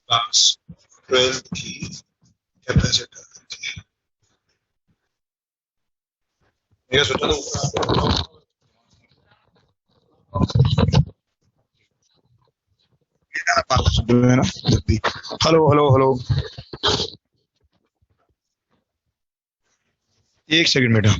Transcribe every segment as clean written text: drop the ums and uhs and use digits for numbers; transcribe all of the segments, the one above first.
Class 12 की capacitor ये सोचा तो हेलो हेलो हेलो, एक सेकंड बेटा।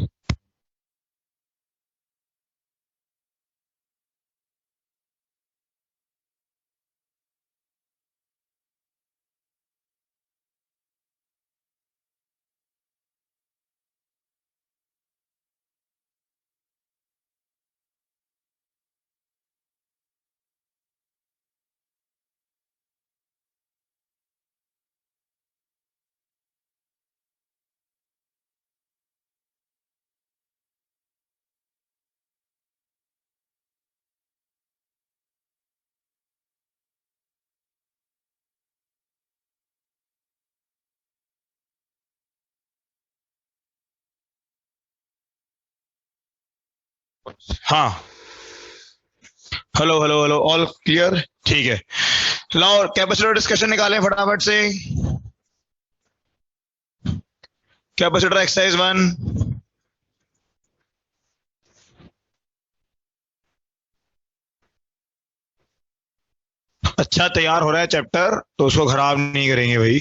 हाँ, hello hello hello, all clear? ठीक है, लाओ कैपेसिटर डिस्कशन निकालें फटाफट से। Capacitor exercise 1। अच्छा तैयार हो रहा है चैप्टर, तो उसको खराब नहीं करेंगे भाई।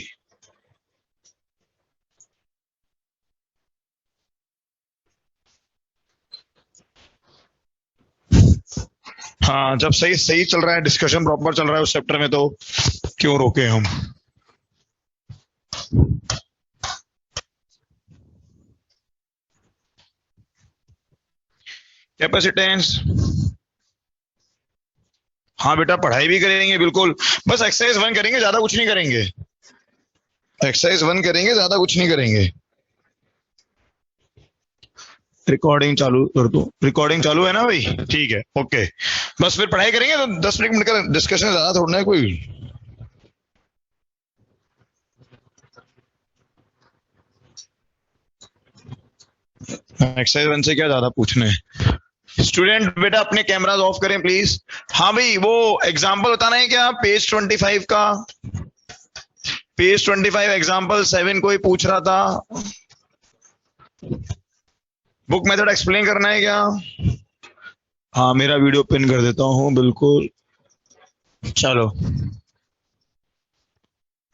हाँ, जब सही सही चल रहा है, डिस्कशन प्रॉपर चल रहा है उस चैप्टर में, तो क्यों रोके हम। कैपेसिटेंस, हाँ बेटा पढ़ाई भी करेंगे बिल्कुल, बस एक्सरसाइज 1 करेंगे, ज्यादा कुछ नहीं करेंगे। एक्सरसाइज 1 करेंगे, ज्यादा कुछ नहीं करेंगे। रिकॉर्डिंग चालू कर दो, रिकॉर्डिंग चालू है ना भाई? ठीक है, ओके। बस फिर पढ़ाई करेंगे तो 10 मिनट का डिस्कशन, ज्यादा थोड़ा है कोई। एक्सरसाइज 1 से क्या ज्यादा पूछना है। स्टूडेंट बेटा अपने कैमरास ऑफ करें प्लीज। हाँ भाई, वो एग्जाम्पल बताना है क्या पेज 25 का? पेज 25 एग्जाम्पल 7 कोई पूछ रहा था, बुक मेथड एक्सप्लेन करना है क्या? हाँ, मेरा वीडियो पिन कर देता हूँ, बिल्कुल। चलो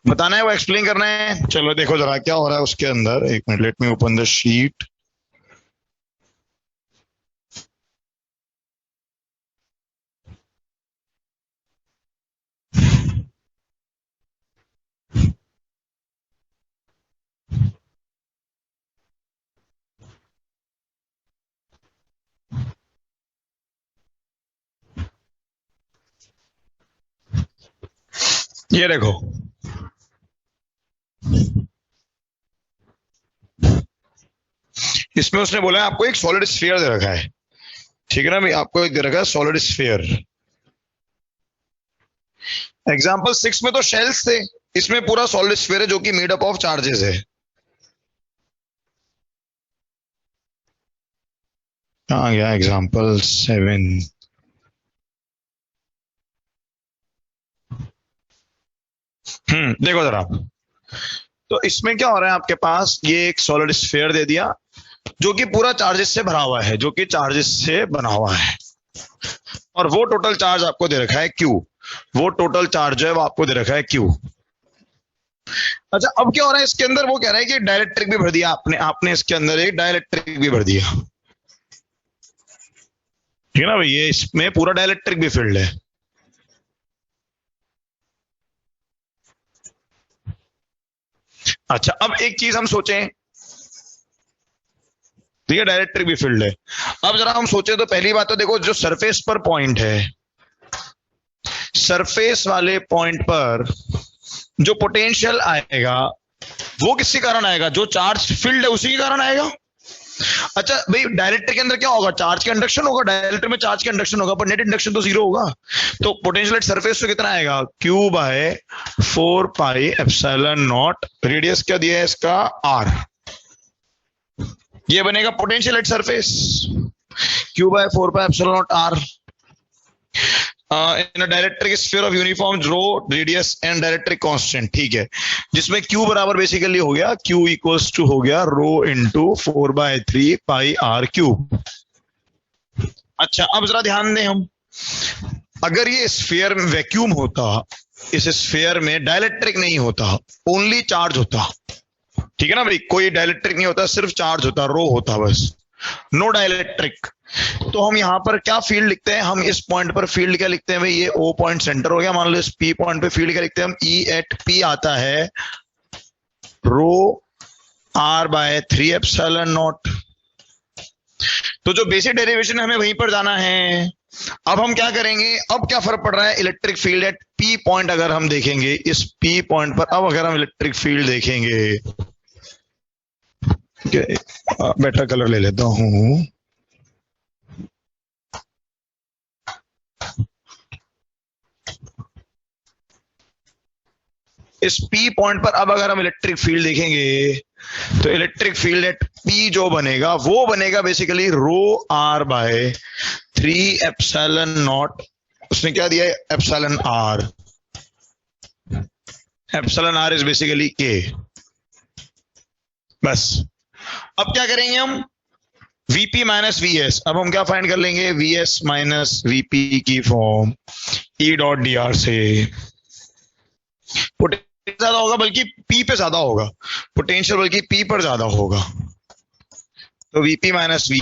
बताना है, वो एक्सप्लेन करना है। चलो देखो जरा क्या हो रहा है उसके अंदर, एक minute, let me open the sheet. ये देखो, इसमें उसने बोला है आपको एक सॉलिड स्फीयर दे रखा है, ठीक है ना भाई? आपको एक दे रखा है सॉलिड स्फीयर। एग्जाम्पल 6 में तो शेल्स थे, इसमें पूरा सॉलिड स्फीयर है जो कि मेड अप ऑफ चार्जेस है। कहाँ गया एग्जाम्पल 7? देखो जरा, तो इसमें क्या हो रहा है, आपके पास ये एक सॉलिड स्फीयर दे दिया जो कि पूरा चार्जेस से भरा हुआ है, जो कि चार्जेस से बना हुआ है, और वो टोटल चार्ज आपको दे रखा है क्यू। वो टोटल चार्ज है वो आपको दे रखा है क्यू। अच्छा, अब क्या हो रहा है इसके अंदर, वो कह रहा है कि डाइलेक्ट्रिक भी भर दिया आपने आपने इसके अंदर एक डाइलेक्ट्रिक भी भर दिया, ठीक है ना भाई? ये इसमें पूरा डाइलेक्ट्रिक भी फील्ड है। अच्छा, अब एक चीज हम सोचें, ठीक है, डाइलेक्ट्रिक भी फील्ड है। अब जरा हम सोचें तो पहली बात तो देखो, जो सरफेस पर पॉइंट है, सरफेस वाले पॉइंट पर जो पोटेंशियल आएगा वो किसके कारण आएगा? जो चार्ज फील्ड है उसी के कारण आएगा। अच्छा भाई, डायरेक्टर के अंदर क्या होगा? चार्ज का इंडक्शन होगा, डायरेक्टर में चार्ज का इंडक्शन होगा, पर नेट इंडक्शन तो जीरो होगा। तो पोटेंशियल एट सरफेस तो कितना आएगा? Q by 4 pi epsilon naught, radius क्या दिया है इसका? आर। ये बनेगा potential at surface, Q by 4πε0r in dielectric sphere of uniform rho radius and dielectric constant, ठीक है, जिसमें q बराबर बेसिकली हो गया, q इक्वल्स टू हो गया रो इंटू 4/3πr³। अच्छा, अब जरा ध्यान दें हम, अगर ये स्फीयर में वैक्यूम होता, इस स्फीयर में डायलेक्ट्रिक नहीं होता, ओनली चार्ज होता, ठीक है ना भाई, कोई डायलेक्ट्रिक नहीं होता, सिर्फ चार्ज होता, रो होता बस, नो डायलेक्ट्रिक, तो हम यहां पर क्या फील्ड लिखते हैं, हम इस पॉइंट पर फील्ड क्या लिखते हैं भाई, ये O पॉइंट सेंटर हो गया, मान लो इस P पॉइंट पे फील्ड क्या लिखते हैं हम, E एट P आता है रो r/3ε0। तो जो बेसिक डेरिवेशन है हमें वहीं पर जाना है। अब हम क्या करेंगे, अब क्या फर्क पड़ रहा है, electric field at P point अगर हम देखेंगे, इस P पॉइंट पर अब अगर हम इलेक्ट्रिक फील्ड देखेंगे, बेटर कलर ले लेता हूं, इस P पॉइंट पर अब अगर हम इलेक्ट्रिक फील्ड देखेंगे, तो इलेक्ट्रिक फील्ड एट P जो बनेगा वो बनेगा बेसिकली ρr/3ε0, उसने क्या दिया है, epsilon r, epsilon r is basically k। बस अब क्या करेंगे हम, Vp माइनस Vs, अब हम क्या फाइंड कर लेंगे, Vs माइनस Vp की फॉर्म E डॉट dr से, पोटेंशियल ज्यादा होगा बल्कि P पे ज्यादा होगा, पोटेंशियल बल्कि P पर ज्यादा होगा, तो Vp माइनस V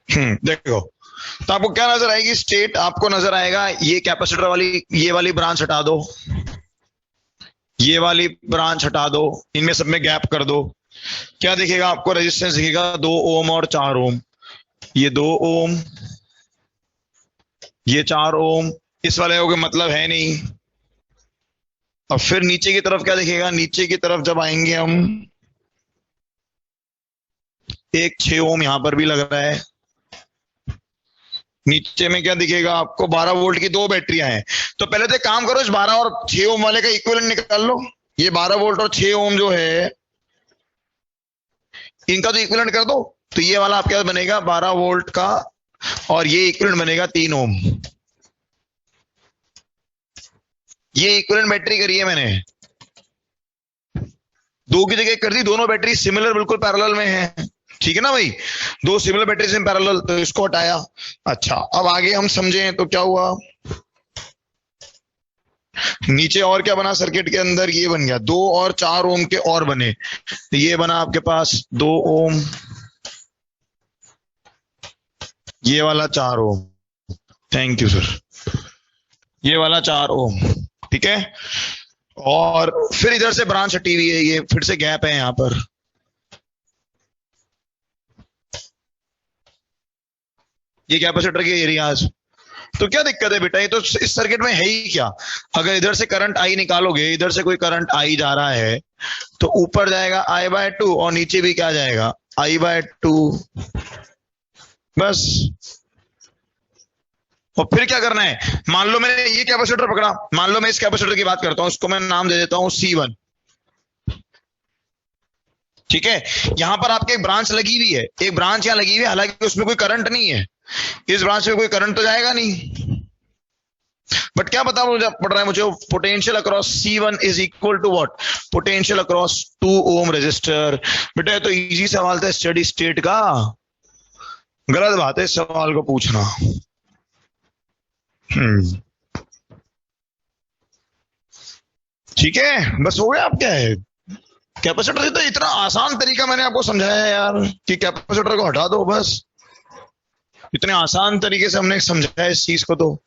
देखो, तो आपको क्या नजर आएगी, स्टेट आपको नजर आएगा, ये कैपेसिटर वाली ये वाली ब्रांच हटा दो, ये वाली ब्रांच हटा दो, इनमें सब में गैप कर दो, क्या दिखेगा आपको, रेजिस्टेंस दिखेगा 2 ओम और 4 ओम, ये 2 ओम, ये 4 ओम, इस वाले को मतलब है नहीं। अब फिर नीचे की तरफ क्या दिखेगा, नीचे की तरफ जब आएंगे हम, एक 6 ओम यहां पर भी लग रहा है, नीचे में क्या दिखेगा आपको, 12 वोल्ट की 2 बैटरियां हैं। तो पहले तो एक काम करो, इस 12 और 6 ओम वाले का इक्विवेलेंट निकाल लो, ये 12 वोल्ट और 6 ओम जो है इनका तो इक्विवेलेंट कर दो, तो ये वाला आपके पास बनेगा 12 वोल्ट का, और ये इक्विवेलेंट बनेगा 3 ओम, ये इक्विवेलेंट बैटरी करी है मैंने, 2 की जगह कर दी, दोनों बैटरी सिमिलर बिल्कुल पैरेलल में है, ठीक है ना भाई, 2 सिमिलर बैटरीज इन पैरेलल, तो इसको हटाया। अच्छा, अब आगे हम समझें तो क्या हुआ, नीचे और क्या बना सर्किट के अंदर, ये बन गया 2 और 4 ओम के और बने, ये बना आपके पास 2 ओम, ये वाला 4 ओम, थैंक यू सर, ये वाला 4 ओम, ठीक है। और फिर इधर से ब्रांच हटी हुई है, ये फिर से गैप है यहां पर, ये कैपेसिटर के एरियाज। तो क्या दिक्कत है बेटा, ये तो इस सर्किट में है ही क्या। अगर इधर से करंट आई निकालोगे, इधर से कोई करंट आई जा रहा है तो ऊपर जाएगा I/2 और नीचे भी क्या जाएगा I/2, बस। और फिर क्या करना है, मान लो मैंने ये कैपेसिटर पकड़ा, मान लो मैं इस कैपेसिटर की बात करता हूं, इसको मैं नाम दे देता हूं C1, ठीक है। यहां पर आपके एक ब्रांच लगी हुई है, एक ब्रांच यहां लगी हुई है, हालांकि उसमें कोई करंट नहीं है, इस ब्रांच में कोई करंट तो जाएगा नहीं, बट क्या पता मुझे पड़ रहा है, मुझे potential across C1 is equal to what, potential across 2 ohm resistor. बेटा ये तो इजी सवाल था स्टडी स्टेट का, गलत बात है इस सवाल को पूछना। ठीक है, बस हो गया। आप क्या है, कैपेसिटर तो इतना आसान तरीका मैंने आपको समझाया यार कि कैपेसिटर को हटा दो, बस इतने आसान तरीके से हमने समझाया इस चीज को। तो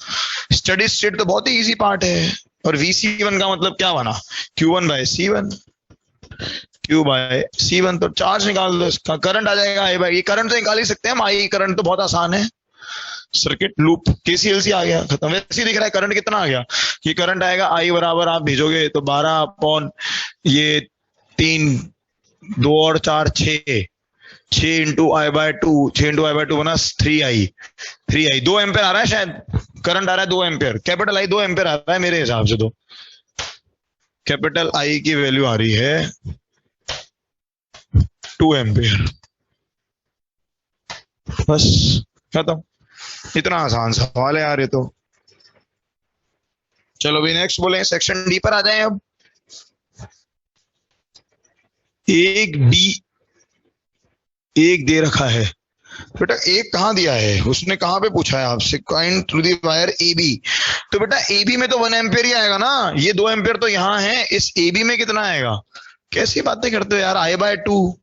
स्टडी स्टेट तो बहुत ही इजी पार्ट है। और VC1 का मतलब क्या बना, Q1/C1, Q/C1, तो चार्ज निकाल दो, इसका करंट आ जाएगा I/, ये करंट तो निकाल ही सकते हैं हम, I करंट तो बहुत आसान है, सर्किट लूप KCLC आ गया, खत्म। वैसे ही दिख रहा है करंट कितना आ गया, ये करंट आएगा I बराबर, आप भेजोगे तो 12 अपॉन ये 3, 2 और 4 6 इंटू I/2, 6 इंटू I/2 बना 3I, 2 एम्पेयर आ रहा है शायद, करंट आ रहा है 2 एम्पेयर, कैपिटल I 2 एम्पेयर आ रहा है मेरे हिसाब से। तो कैपिटल I की वैल्यू आ रही है 2 एम्पेयर, बस खत्म। इतना आसान सवाल है यार ये तो। चलो भी नेक्स्ट बोले, सेक्शन डी पर आ जाए अब। एक दे रखा है बेटा, एक कहाँ दिया है, उसने कहाँ पे पूछा है आपसे, coined through the wire AB, तो बेटा AB में तो 1 एम्पेयर ही आएगा ना, ये 2 एम्पेयर तो यहाँ है, इस AB में कितना आएगा, कैसी बातें करते हो यार, I/2,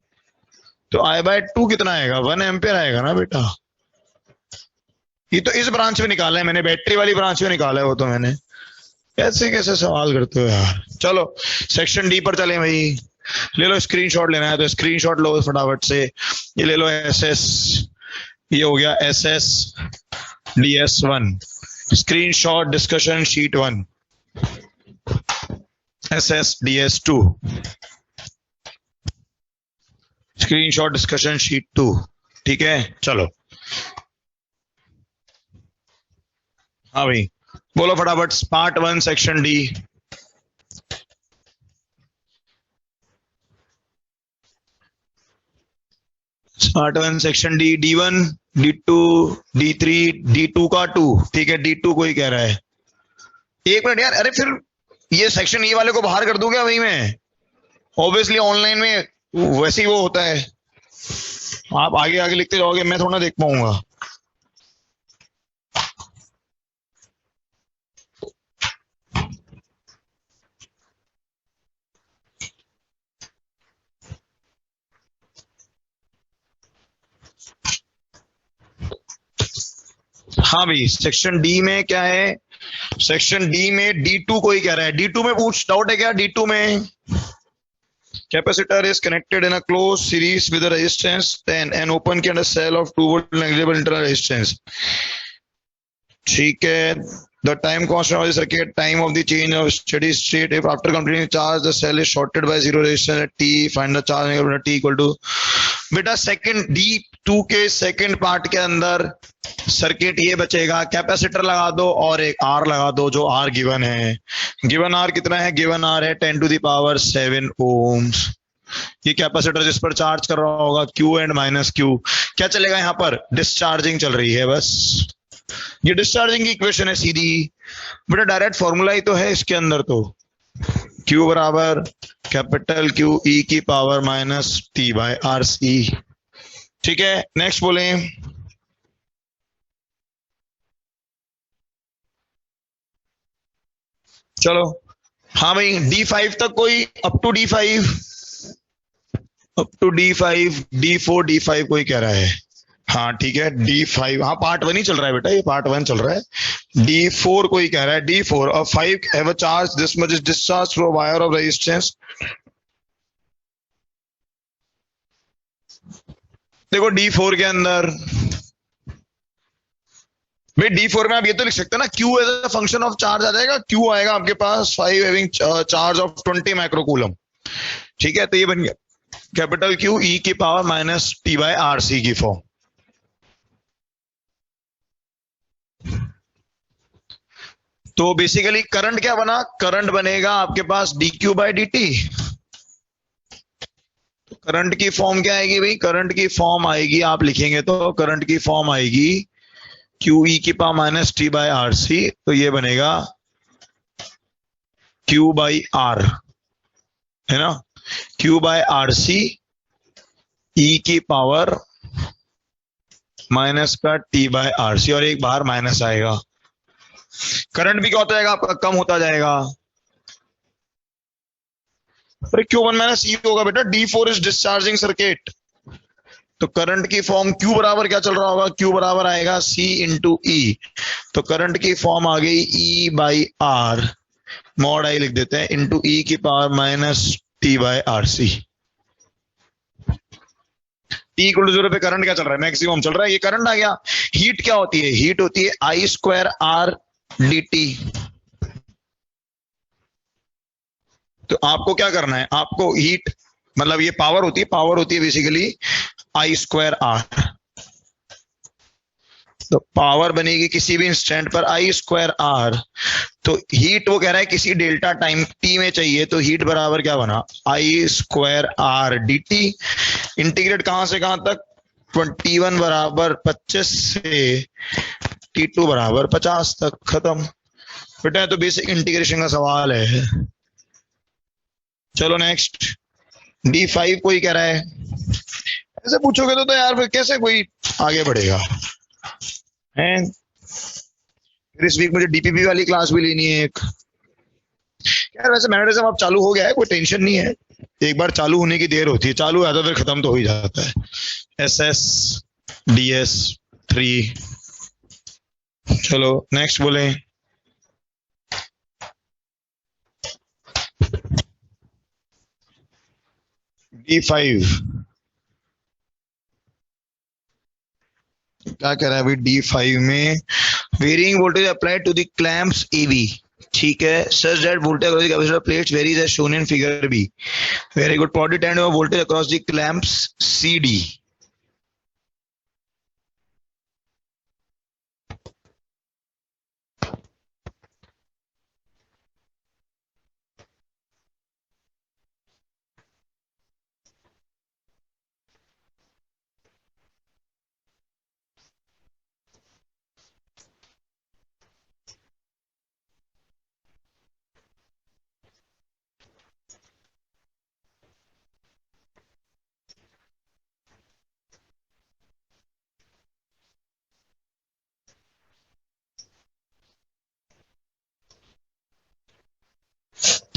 तो I/2 कितना आएगा, 1 एम्पेयर आएगा ना बेटा। ये तो इस ब्रांच में निकाला है मैंने, बैटरी वाली ब्रांच में निकाला है वो तो मैंने, कैसे कैसे सवाल करते हो यार। चलो सेक्शन डी पर चले भाई, ले लो स्क्रीनशॉट, लेना है तो स्क्रीनशॉट लो फटाफट से। ये ले लो SS, ये हो गया SS/DS1, screenshot discussion sheet 1, SS/DS2, screenshot discussion sheet 2, ठीक है। चलो हाँ भाई बोलो फटाफट, part 1 section D. Part 1 section D, D1, D2, D3, D2 का 2, ठीक है, D2 को ही कह रहा है। एक मिनट यार, अरे फिर ये सेक्शन E वाले को बाहर कर दूं क्या वही में, ऑब्वियसली ऑनलाइन में वैसे ही वो होता है, आप आगे आगे लिखते जाओगे, मैं थोड़ा देख पाऊंगा। हाँ भाई, सेक्शन डी में क्या है, सेक्शन डी में D2 को ही कह रहा है। D2 में पूछ डाउट है क्या, D2 में capacitor is connected in a close series with resistance 10 and open के under cell of 2 volt negligible internal resistance, ठीक है। The time constant of the circuit, time of the change of steady state, if after completing charge the cell is shorted by 0 resistance at T, find the charge at T equal to, बेटा second D2 के second part के अंदर circuit ये बचेगा, capacitor लगा दो और एक R लगा दो, जो R गिवन है, गिवन R कितना है, गिवन R है 10⁻7 ohms। ये कैपेसिटर जिस पर चार्ज कर रहा होगा Q एंड माइनस Q, क्या चलेगा यहाँ पर, डिस्चार्जिंग चल रही है, बस ये डिस्चार्जिंग की इक्वेशन है सीधी। बेटा डायरेक्ट फॉर्मूला ही तो है इसके अंदर, तो Q बराबर कैपिटल Q E की पावर माइनस T/RC, ठीक है। नेक्स्ट बोले, चलो हाँ भाई D5 तक कोई, up to D5, D4 D5 कोई कह रहा है, हाँ ठीक है, D5, हाँ पार्ट 1 ही चल रहा है बेटा, ये पार्ट 1 चल रहा है। D4 कोई कह रहा है, D4 और 5 have a charge this much is discharge through wire of resistance. देखो D4 के अंदर भाई, D4 में आप ये तो लिख सकते हैं ना, Q as a function of charge आ जाएगा। Q आएगा आपके पास 5 हैविंग चार्ज ऑफ 20 माइक्रोकूलम। ठीक है, तो ये बन गया कैपिटल Q e की power minus T by R C की फॉर्म। तो बेसिकली करंट क्या बना, करंट बनेगा आपके पास dq बाय dt। करंट की फॉर्म क्या आएगी भाई, करंट की फॉर्म आएगी, आप लिखेंगे तो करंट की फॉर्म आएगी क्यू ई की power minus T by R C. तो ये बनेगा क्यू बाई आर, है ना, Q by R C E की पावर माइनस का टी बाय आर सी, और एक बाहर माइनस आएगा। करंट भी क्या होता जाएगा आपका, कम होता जाएगा। अरे Q1 माइनस ई होगा बेटा, D4 इज डिस्चार्जिंग सर्किट। तो करंट की फॉर्म Q बराबर क्या चल रहा होगा, Q बराबर आएगा C इंटू ई। तो करंट की फॉर्म आ गई E by R, mod I लिख देते हैं, इंटू ई की power minus T by R C. T equal to 0 पे करंट क्या चल रहा है, मैक्सिमम चल रहा है, ये करंट आ गया। हीट क्या होती है, हीट होती है आई स्क्वायर आर डी टी। तो आपको क्या करना है, आपको हीट मतलब ये पावर होती है बेसिकली आई स्क्वायर आर। तो पावर बनेगी किसी भी इंस्टेंट पर आई स्क्वायर आर। तो हीट वो कह रहा है किसी डेल्टा टाइम टी में चाहिए, तो हीट बराबर क्या बना, I square R D T. Integrate कहां से कहां तक, T1 बराबर 25 से T2 बराबर 50 तक, खत्म बेटा। तो बेसिक इंटीग्रेशन का सवाल है। चलो नेक्स्ट, D5 कोई कह रहा है, ऐसे पूछोगे तो यार फिर कैसे कोई आगे बढ़ेगा हैं। फिर इस वीक मुझे डीपीपी वाली क्लास भी लेनी है एक। यार वैसे मैग्नेटिज्म अब चालू हो गया है, कोई टेंशन नहीं है, एक बार चालू होने की देर होती है, चालू है तो फिर खत्म तो हो ही जाता है। SS DS 3। चलो नेक्स्ट बोले, D5 क्या कह रहा है अभी, D5 में varying voltage applied to the clamps AB। ठीक है, such that voltage across the capacitor plates varies as shown in figure B। Very good, plot the time of voltage across the clamps CD।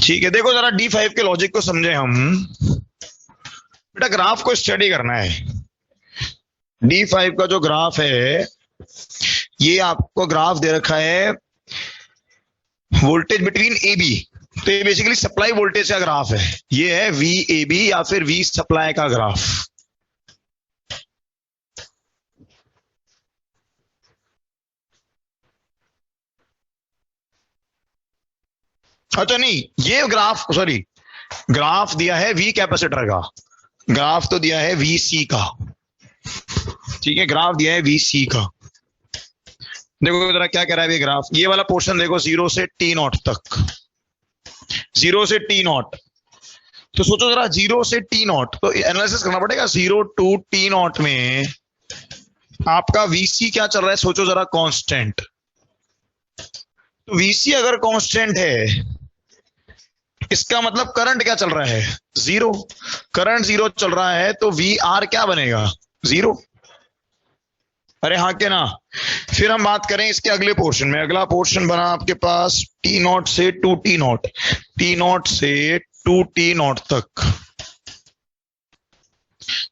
ठीक है, देखो जरा D5 के logic को समझे हम। बेटा ग्राफ को स्टडी करना है। D5 का जो ग्राफ है, ये आपको ग्राफ दे रखा है वोल्टेज बिटवीन AB। तो ये बेसिकली सप्लाई वोल्टेज का ग्राफ है, ये है VAB या फिर V सप्लाई का ग्राफ। अच्छा नहीं, ये ग्राफ सॉरी, ग्राफ दिया है V कैपेसिटर का, ग्राफ तो दिया है VC का। ठीक है, ग्राफ दिया है VC का। देखो जरा क्या कह रहा है ये ग्राफ, ये वाला पोर्शन देखो 0 से T0 तक, 0 से T0। तो सोचो जरा 0 से T0, तो एनालिसिस करना पड़ेगा 0 टू T0 में आपका VC क्या चल रहा है, सोचो जरा कांस्टेंट। तो VC अगर कांस्टेंट है, इसका मतलब करंट क्या चल रहा है, 0। करंट 0 चल रहा है तो VR क्या बनेगा, 0। अरे हाँ के ना। फिर हम बात करें इसके अगले पोर्शन में, अगला पोर्शन बना आपके पास T0 से 2T0, T0 से 2T0 तक।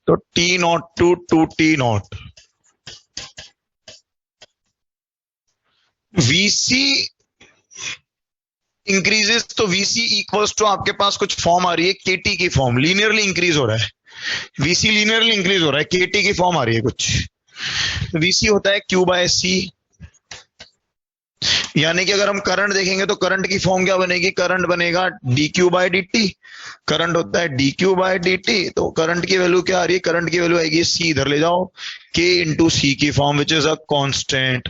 तो T0 to 2T0, VC increases, तो वीसी इक्वल्स टू आपके पास कुछ फॉर्म आ रही है केटी की फॉर्म, लीनियरली इंक्रीज हो रहा है, वीसी लीनियरली इंक्रीज हो रहा है, केटी की फॉर्म आ रही है कुछ, वीसी होता है क्यू बाय सी, यानी कि अगर हम करंट देखेंगे तो करंट की फॉर्म क्या बनेगी, करंट बनेगा D Q by D T, current होता है D Q by D T, तो करंट की वैल्यू क्या आ रही है, करंट की वैल्यू आएगी सी, इधर ले जाओ, के इंटू सी की form which is a constant,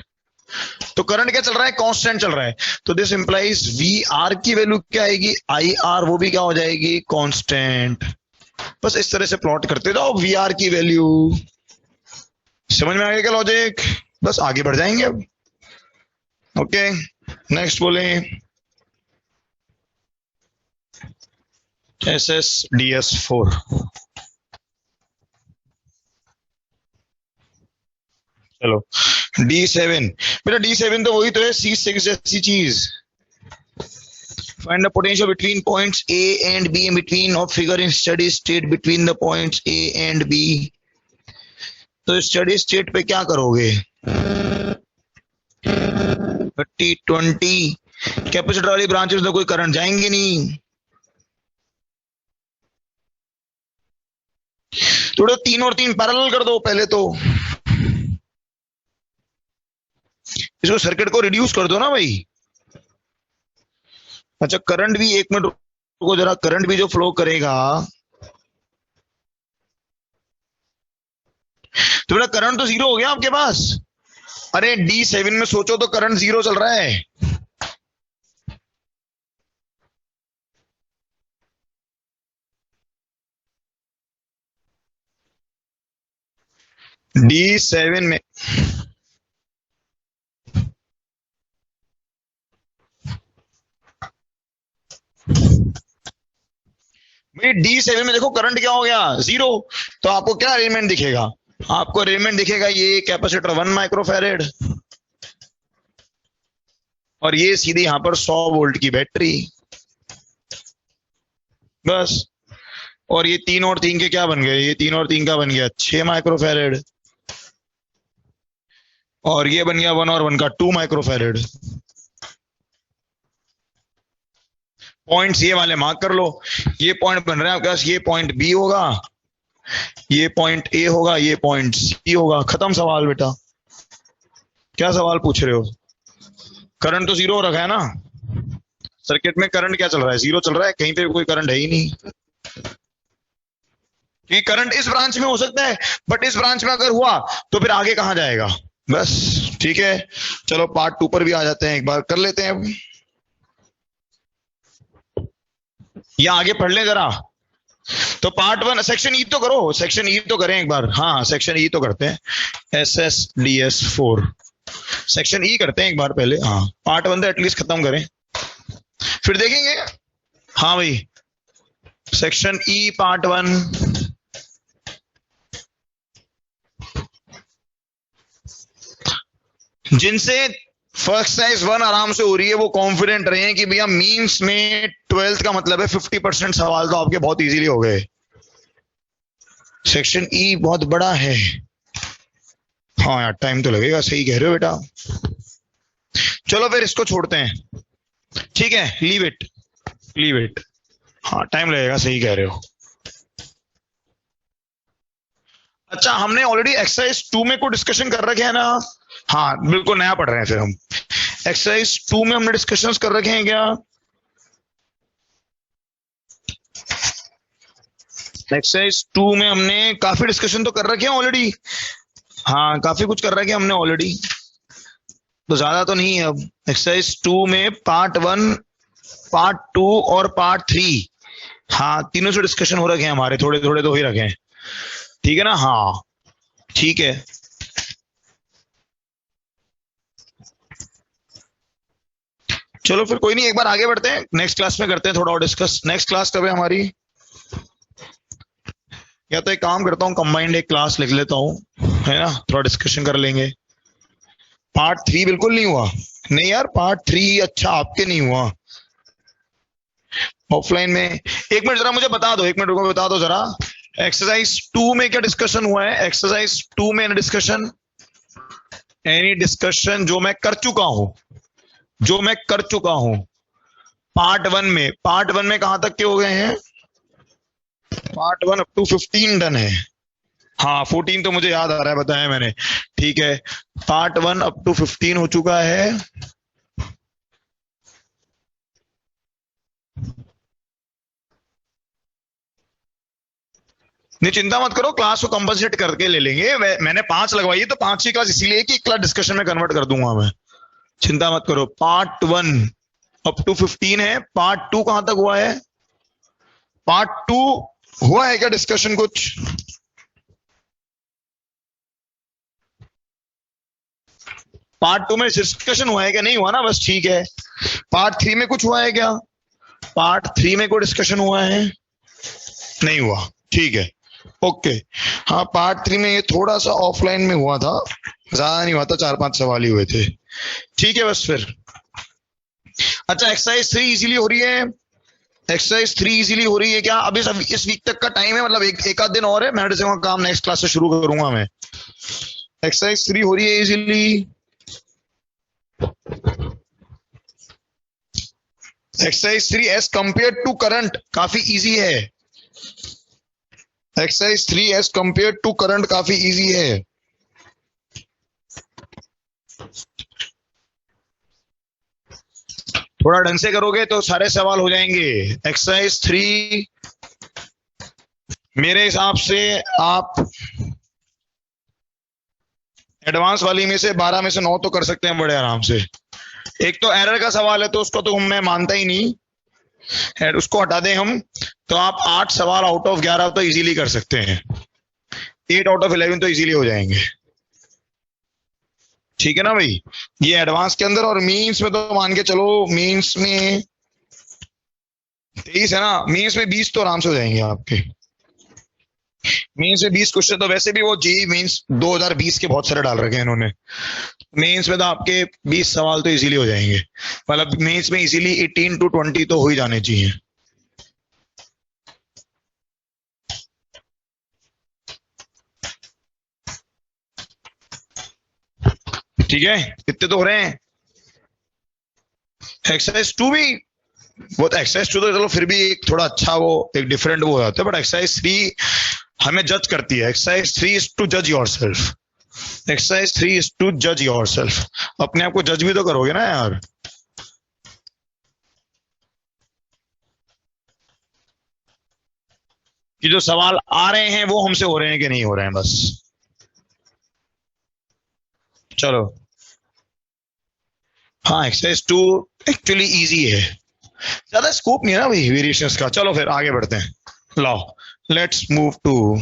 तो करंट क्या चल रहा है, कांस्टेंट चल रहा है, तो दिस इंप्लाइज वी आर की वैल्यू क्या आएगी, आई आर, वो भी क्या हो जाएगी, कांस्टेंट। बस इस तरह से प्लॉट करते जाओ वी आर की वैल्यू, समझ में आ गया क्या लॉजिक, बस आगे बढ़ जाएंगे अब। ओके नेक्स्ट बोले SS-DS4, चलो D7, बेटा D7 तो वही तो है C6 जैसी चीज, find the potential between points A and B in between of figure in steady state between the points A and B, तो स्टडी स्टेट पे क्या करोगे, 30-20 कैपेसिटर वाली ब्रांचेस में कोई करंट जाएंगे नहीं, थोड़ा 3 और 3 पैरेलल कर दो पहले, तो इसको सर्किट को रिड्यूस कर दो ना भाई। अच्छा करंट भी, एक मिनट रुको जरा, करंट भी जो फ्लो करेगा, तो बेटा करंट तो जीरो हो गया आपके पास, अरे D7 में सोचो तो करंट जीरो चल रहा है, D7 में भाई D7 में देखो करंट क्या हो गया, जीरो, तो आपको क्या अरेंजमेंट दिखेगा, आपको अरेंजमेंट दिखेगा ये कैपेसिटर 1 माइक्रोफैरेड और ये सीधे यहां पर 100 वोल्ट की बैटरी, बस, और ये 3 और 3 के क्या बन गए, ये 3 और 3 का बन गया 6 माइक्रोफैरेड, और ये बन गया 1 और 1 का 2 माइक्रोफैरेड। पॉइंट्स ये वाले मार्क कर लो, ये पॉइंट बन रहे हैं आपके पास, ये पॉइंट बी होगा, ये पॉइंट ए होगा, ये पॉइंट सी होगा, खत्म सवाल बेटा। क्या सवाल पूछ रहे हो, करंट तो जीरो हो रखा है ना, सर्किट में करंट क्या चल रहा है, जीरो चल रहा है, कहीं पे कोई करंट है ही नहीं, कि करंट इस ब्रांच में हो सकता है, बट इस ब्रांच में अगर हुआ तो फिर आगे कहां जाएगा, बस ठीक है। चलो पार्ट 2 पर भी आ जाते हैं, एक बार कर लेते हैं अब, या आगे पढ़ लें जरा, तो पार्ट 1 सेक्शन ई तो करो, सेक्शन ई तो करें एक बार, हाँ सेक्शन ई तो करते हैं, SS-DS4 सेक्शन ई करते हैं एक बार पहले, हाँ पार्ट 1 तो एटलीस्ट खत्म करें, फिर देखेंगे। हाँ भाई सेक्शन ई पार्ट 1, जिनसे फर्स्ट एक्सरसाइज 1 आराम से हो रही है वो कॉन्फिडेंट रहे हैं कि भैया मीन्स में 12th का मतलब है 50% सवाल तो आपके बहुत इजीली हो गए, सेक्शन ई बहुत बड़ा है, हाँ यार टाइम तो लगेगा, सही कह रहे हो बेटा, चलो फिर इसको छोड़ते हैं, ठीक है, लीव इट, हाँ टाइम लगेगा, सही कह रहे हो। अच्छा हमने ऑलरेडी एक्सरसाइज 2 में कोई डिस्कशन कर रखे हैं ना, हाँ बिल्कुल नया पढ़ रहे हैं फिर हम, एक्सरसाइज 2 में हमने डिस्कशंस कर रखे हैं क्या, एक्सरसाइज 2 में हमने काफी डिस्कशन तो कर रखे हैं ऑलरेडी, हाँ काफी कुछ कर रखे हैं हमने ऑलरेडी, तो ज्यादा तो नहीं है अब। एक्सरसाइज 2 में पार्ट 1, पार्ट 2 और पार्ट 3, हाँ तीनों से डिस्कशन हो रखे हैं हमारे, थोड़े थोड़े तो ही रखे हैं, ठीक है ना, हाँ ठीक है। चलो फिर कोई नहीं, एक बार आगे बढ़ते हैं, नेक्स्ट क्लास में करते हैं थोड़ा और डिस्कस, नेक्स्ट क्लास कब है हमारी, या तो एक काम करता हूँ कंबाइंड एक क्लास लिख लेता हूँ, है ना, थोड़ा डिस्कशन कर लेंगे। पार्ट 3 बिल्कुल नहीं हुआ, नहीं यार पार्ट 3 अच्छा आपके नहीं हुआ ऑफलाइन में, एक मिनट जरा मुझे बता दो, एक मिनट रुको बता दो जरा, एक्सरसाइज 2 में क्या डिस्कशन हुआ है, एक्सरसाइज 2 में डिस्कशन, एनी डिस्कशन जो मैं कर चुका हूं, जो मैं कर चुका हूं पार्ट वन में कहां तक के हो गए हैं? Part one up to 15 done है। हाँ 14 तो मुझे याद आ रहा है, बताया मैंने। ठीक है, पार्ट वन अप टू 15 हो चुका है। नहीं चिंता मत करो, क्लास को कंपनसेट करके ले लेंगे। मैंने 5 लगवाई है तो 5 की क्लास इसीलिए कि एक क्लास डिस्कशन में कन्वर्ट कर दूंगा मैं। चिंता मत करो। पार्ट वन अप टू 15 है। पार्ट टू कहां तक हुआ है? पार्ट टू हुआ है क्या डिस्कशन कुछ? पार्ट टू में डिस्कशन हुआ है क्या? नहीं हुआ ना, बस ठीक है। पार्ट थ्री में कुछ हुआ है क्या? पार्ट थ्री में कोई डिस्कशन हुआ है? नहीं हुआ, ठीक है, ओके। हाँ पार्ट थ्री में ये थोड़ा सा ऑफलाइन में हुआ था, ज्यादा नहीं हुआ था, 4-5 सवाल ही हुए थे। ठीक है बस फिर। अच्छा एक्सरसाइज 3 इजीली हो रही है? एक्सरसाइज 3 इजीली हो रही है क्या? अभी इस वीक तक का टाइम है, मतलब एक आध दिन और है, मैं काम नेक्स्ट क्लास से शुरू करूंगा मैं। एक्सरसाइज 3 हो रही है easily? Exercise 3 as compare to current काफी इजी है। Exercise 3 as compare to current काफी इजी है। थोड़ा ढंग से करोगे तो सारे सवाल हो जाएंगे। एक्सरसाइज 3 मेरे हिसाब से आप एडवांस वाली में से 12 में से 9 तो कर सकते हैं बड़े आराम से। एक तो एरर का सवाल है तो उसको तो मैं मानता ही नहीं, उसको हटा दें हम, तो आप 8 सवाल आउट ऑफ 11 तो इजीली कर सकते हैं। 8 आउट ऑफ 11 तो इजीली हो जाएंगे। ठीक है ना भाई? ये एडवांस के अंदर। और मीन्स में तो मान के चलो, मीन्स में 23 है ना, मीन्स में 20 तो आराम से हो जाएंगे आपके। मीन्स में 20 क्वेश्चन तो वैसे भी वो जी मीन्स 2020 के बहुत सारे डाल रखे हैं इन्होंने। मेंस में तो आपके 20 सवाल तो इजीली हो जाएंगे, मतलब मेंस में इजीली 18 to 20 तो हो ही जाने चाहिए। ठीक है, इतने तो हो रहे हैं। एक्सरसाइज 2 भी, वो तो एक्सरसाइज 2 तो चलो फिर भी एक थोड़ा अच्छा, वो एक डिफरेंट वो होता है, बट एक्सरसाइज 3 हमें जज करती है। एक्सरसाइज 3 इज टू जज योरसेल्फ। एक्सरसाइज 3 इज टू जज योरसेल्फ। अपने आप को जज भी तो करोगे ना यार। कि जो सवाल आ रहे हैं वो हमसे हो रहे हैं कि नहीं हो रहे हैं, बस। चलो हाँ, एक्सरसाइज 2 एक्चुअली इजी है, ज्यादा स्कोप नहीं है ना भाई वेरिएशंस का। चलो फिर आगे बढ़ते हैं। लो let's move to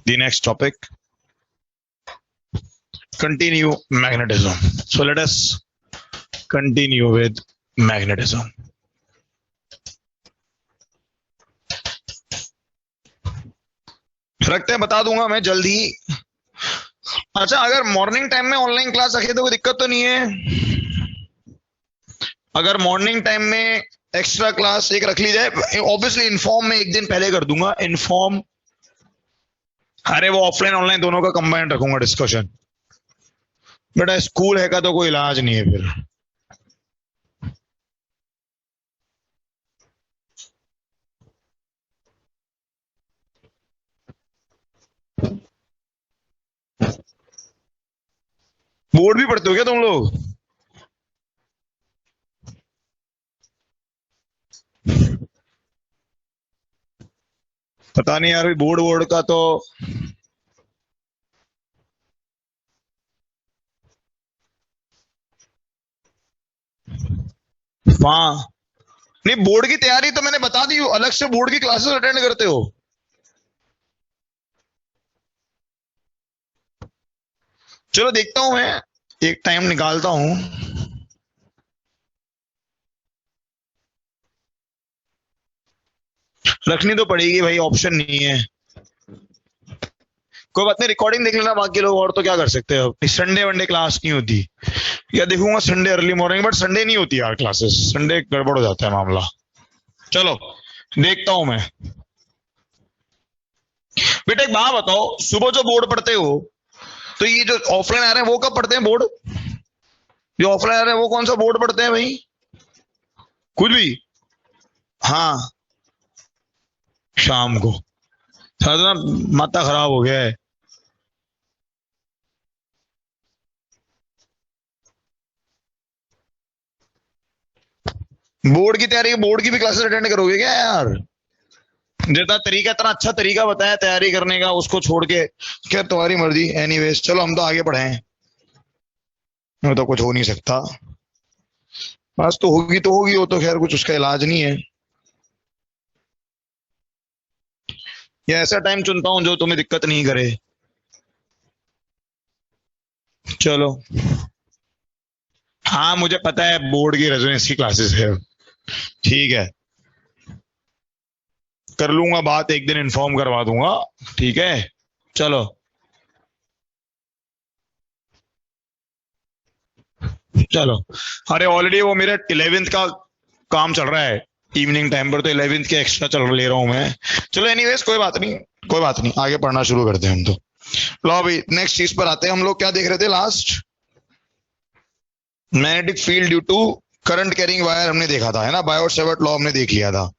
the next topic, continue magnetism. So let us continue with magnetism. रखते हैं, बता दूंगा मैं जल्दी। अच्छा अगर मॉर्निंग टाइम में ऑनलाइन क्लास रखे तो कोई दिक्कत तो नहीं है? अगर मॉर्निंग टाइम में एक्स्ट्रा क्लास एक रख ली जाए, ऑब्वियसली इन्फॉर्म में एक दिन पहले कर दूंगा इन्फॉर्म। अरे वो ऑफलाइन ऑनलाइन दोनों का कंबाइंड रखूंगा डिस्कशन। बेटा स्कूल है का तो कोई इलाज नहीं है फिर। बोर्ड भी पढ़ते हो क्या तुम लोग? पता नहीं यार, बोर्ड बोर्ड का तो हाँ। नहीं बोर्ड की तैयारी तो मैंने बता दी, अलग से बोर्ड की क्लासेस अटेंड करते हो? चलो देखता हूं, मैं एक टाइम निकालता हूं। रखनी तो पड़ेगी भाई, ऑप्शन नहीं है। कोई बात नहीं, रिकॉर्डिंग देख लेना बाकी लोग, और तो क्या कर सकते हैं। संडे वनडे क्लास नहीं होती, या देखूंगा Sunday early morning, but Sunday नहीं होती यार क्लासेस, संडे गड़बड़ हो जाता है मामला। चलो देखता हूं मैं। बेटा एक बात बताओ, सुबह जो बोर्ड पढ़ते हो तो ये जो ऑफलाइन आ रहे हैं वो कब पढ़ते हैं बोर्ड? जो ऑफलाइन है वो कौन सा बोर्ड पढ़ते हैं भाई? कुछ भी। हाँ, शाम को। सारा माथा खराब हो गया है। बोर्ड की तैयारी, बोर्ड की भी क्लासेस अटेंड करोगे क्या यार? जितना तरीका, इतना अच्छा तरीका बताया तैयारी करने का, उसको छोड़ के क्या? तुम्हारी मर्जी। एनीवेज, चलो हम तो आगे बढ़े हैं। वो तो कुछ हो नहीं सकता। बस तो होगी तो होगी, वो तो खैर कुछ उसका इलाज नहीं है। या ऐसा टाइम चुनता हूँ जो तुम्हें दिक्कत नहीं करे। चलो। हाँ मुझे पता है बोर्ड की रेजोनेंस की क्लासेस है। ठीक है, कर लूंगा बात, एक दिन इन्फॉर्म करवा दूंगा। ठीक है, चलो। चलो। अरे ऑलरेडी वो मेरे 11th का काम चल रहा है इवनिंग टाइम पर, तो 11th के एक्स्ट्रा चल ले रहा हूँ मैं। चलो एनीवेज, कोई बात नहीं। कोई बात नहीं, आगे पढ़ना शुरू करते हैं हम तो। लो अभी नेक्स्ट चीज पर आते हैं। हम लोग क्या देख रहे थे last? Magnetic field due to current carrying wire हमने देखा था, है ना? बायोट सेवर्ट लॉ हमने देख लिया था।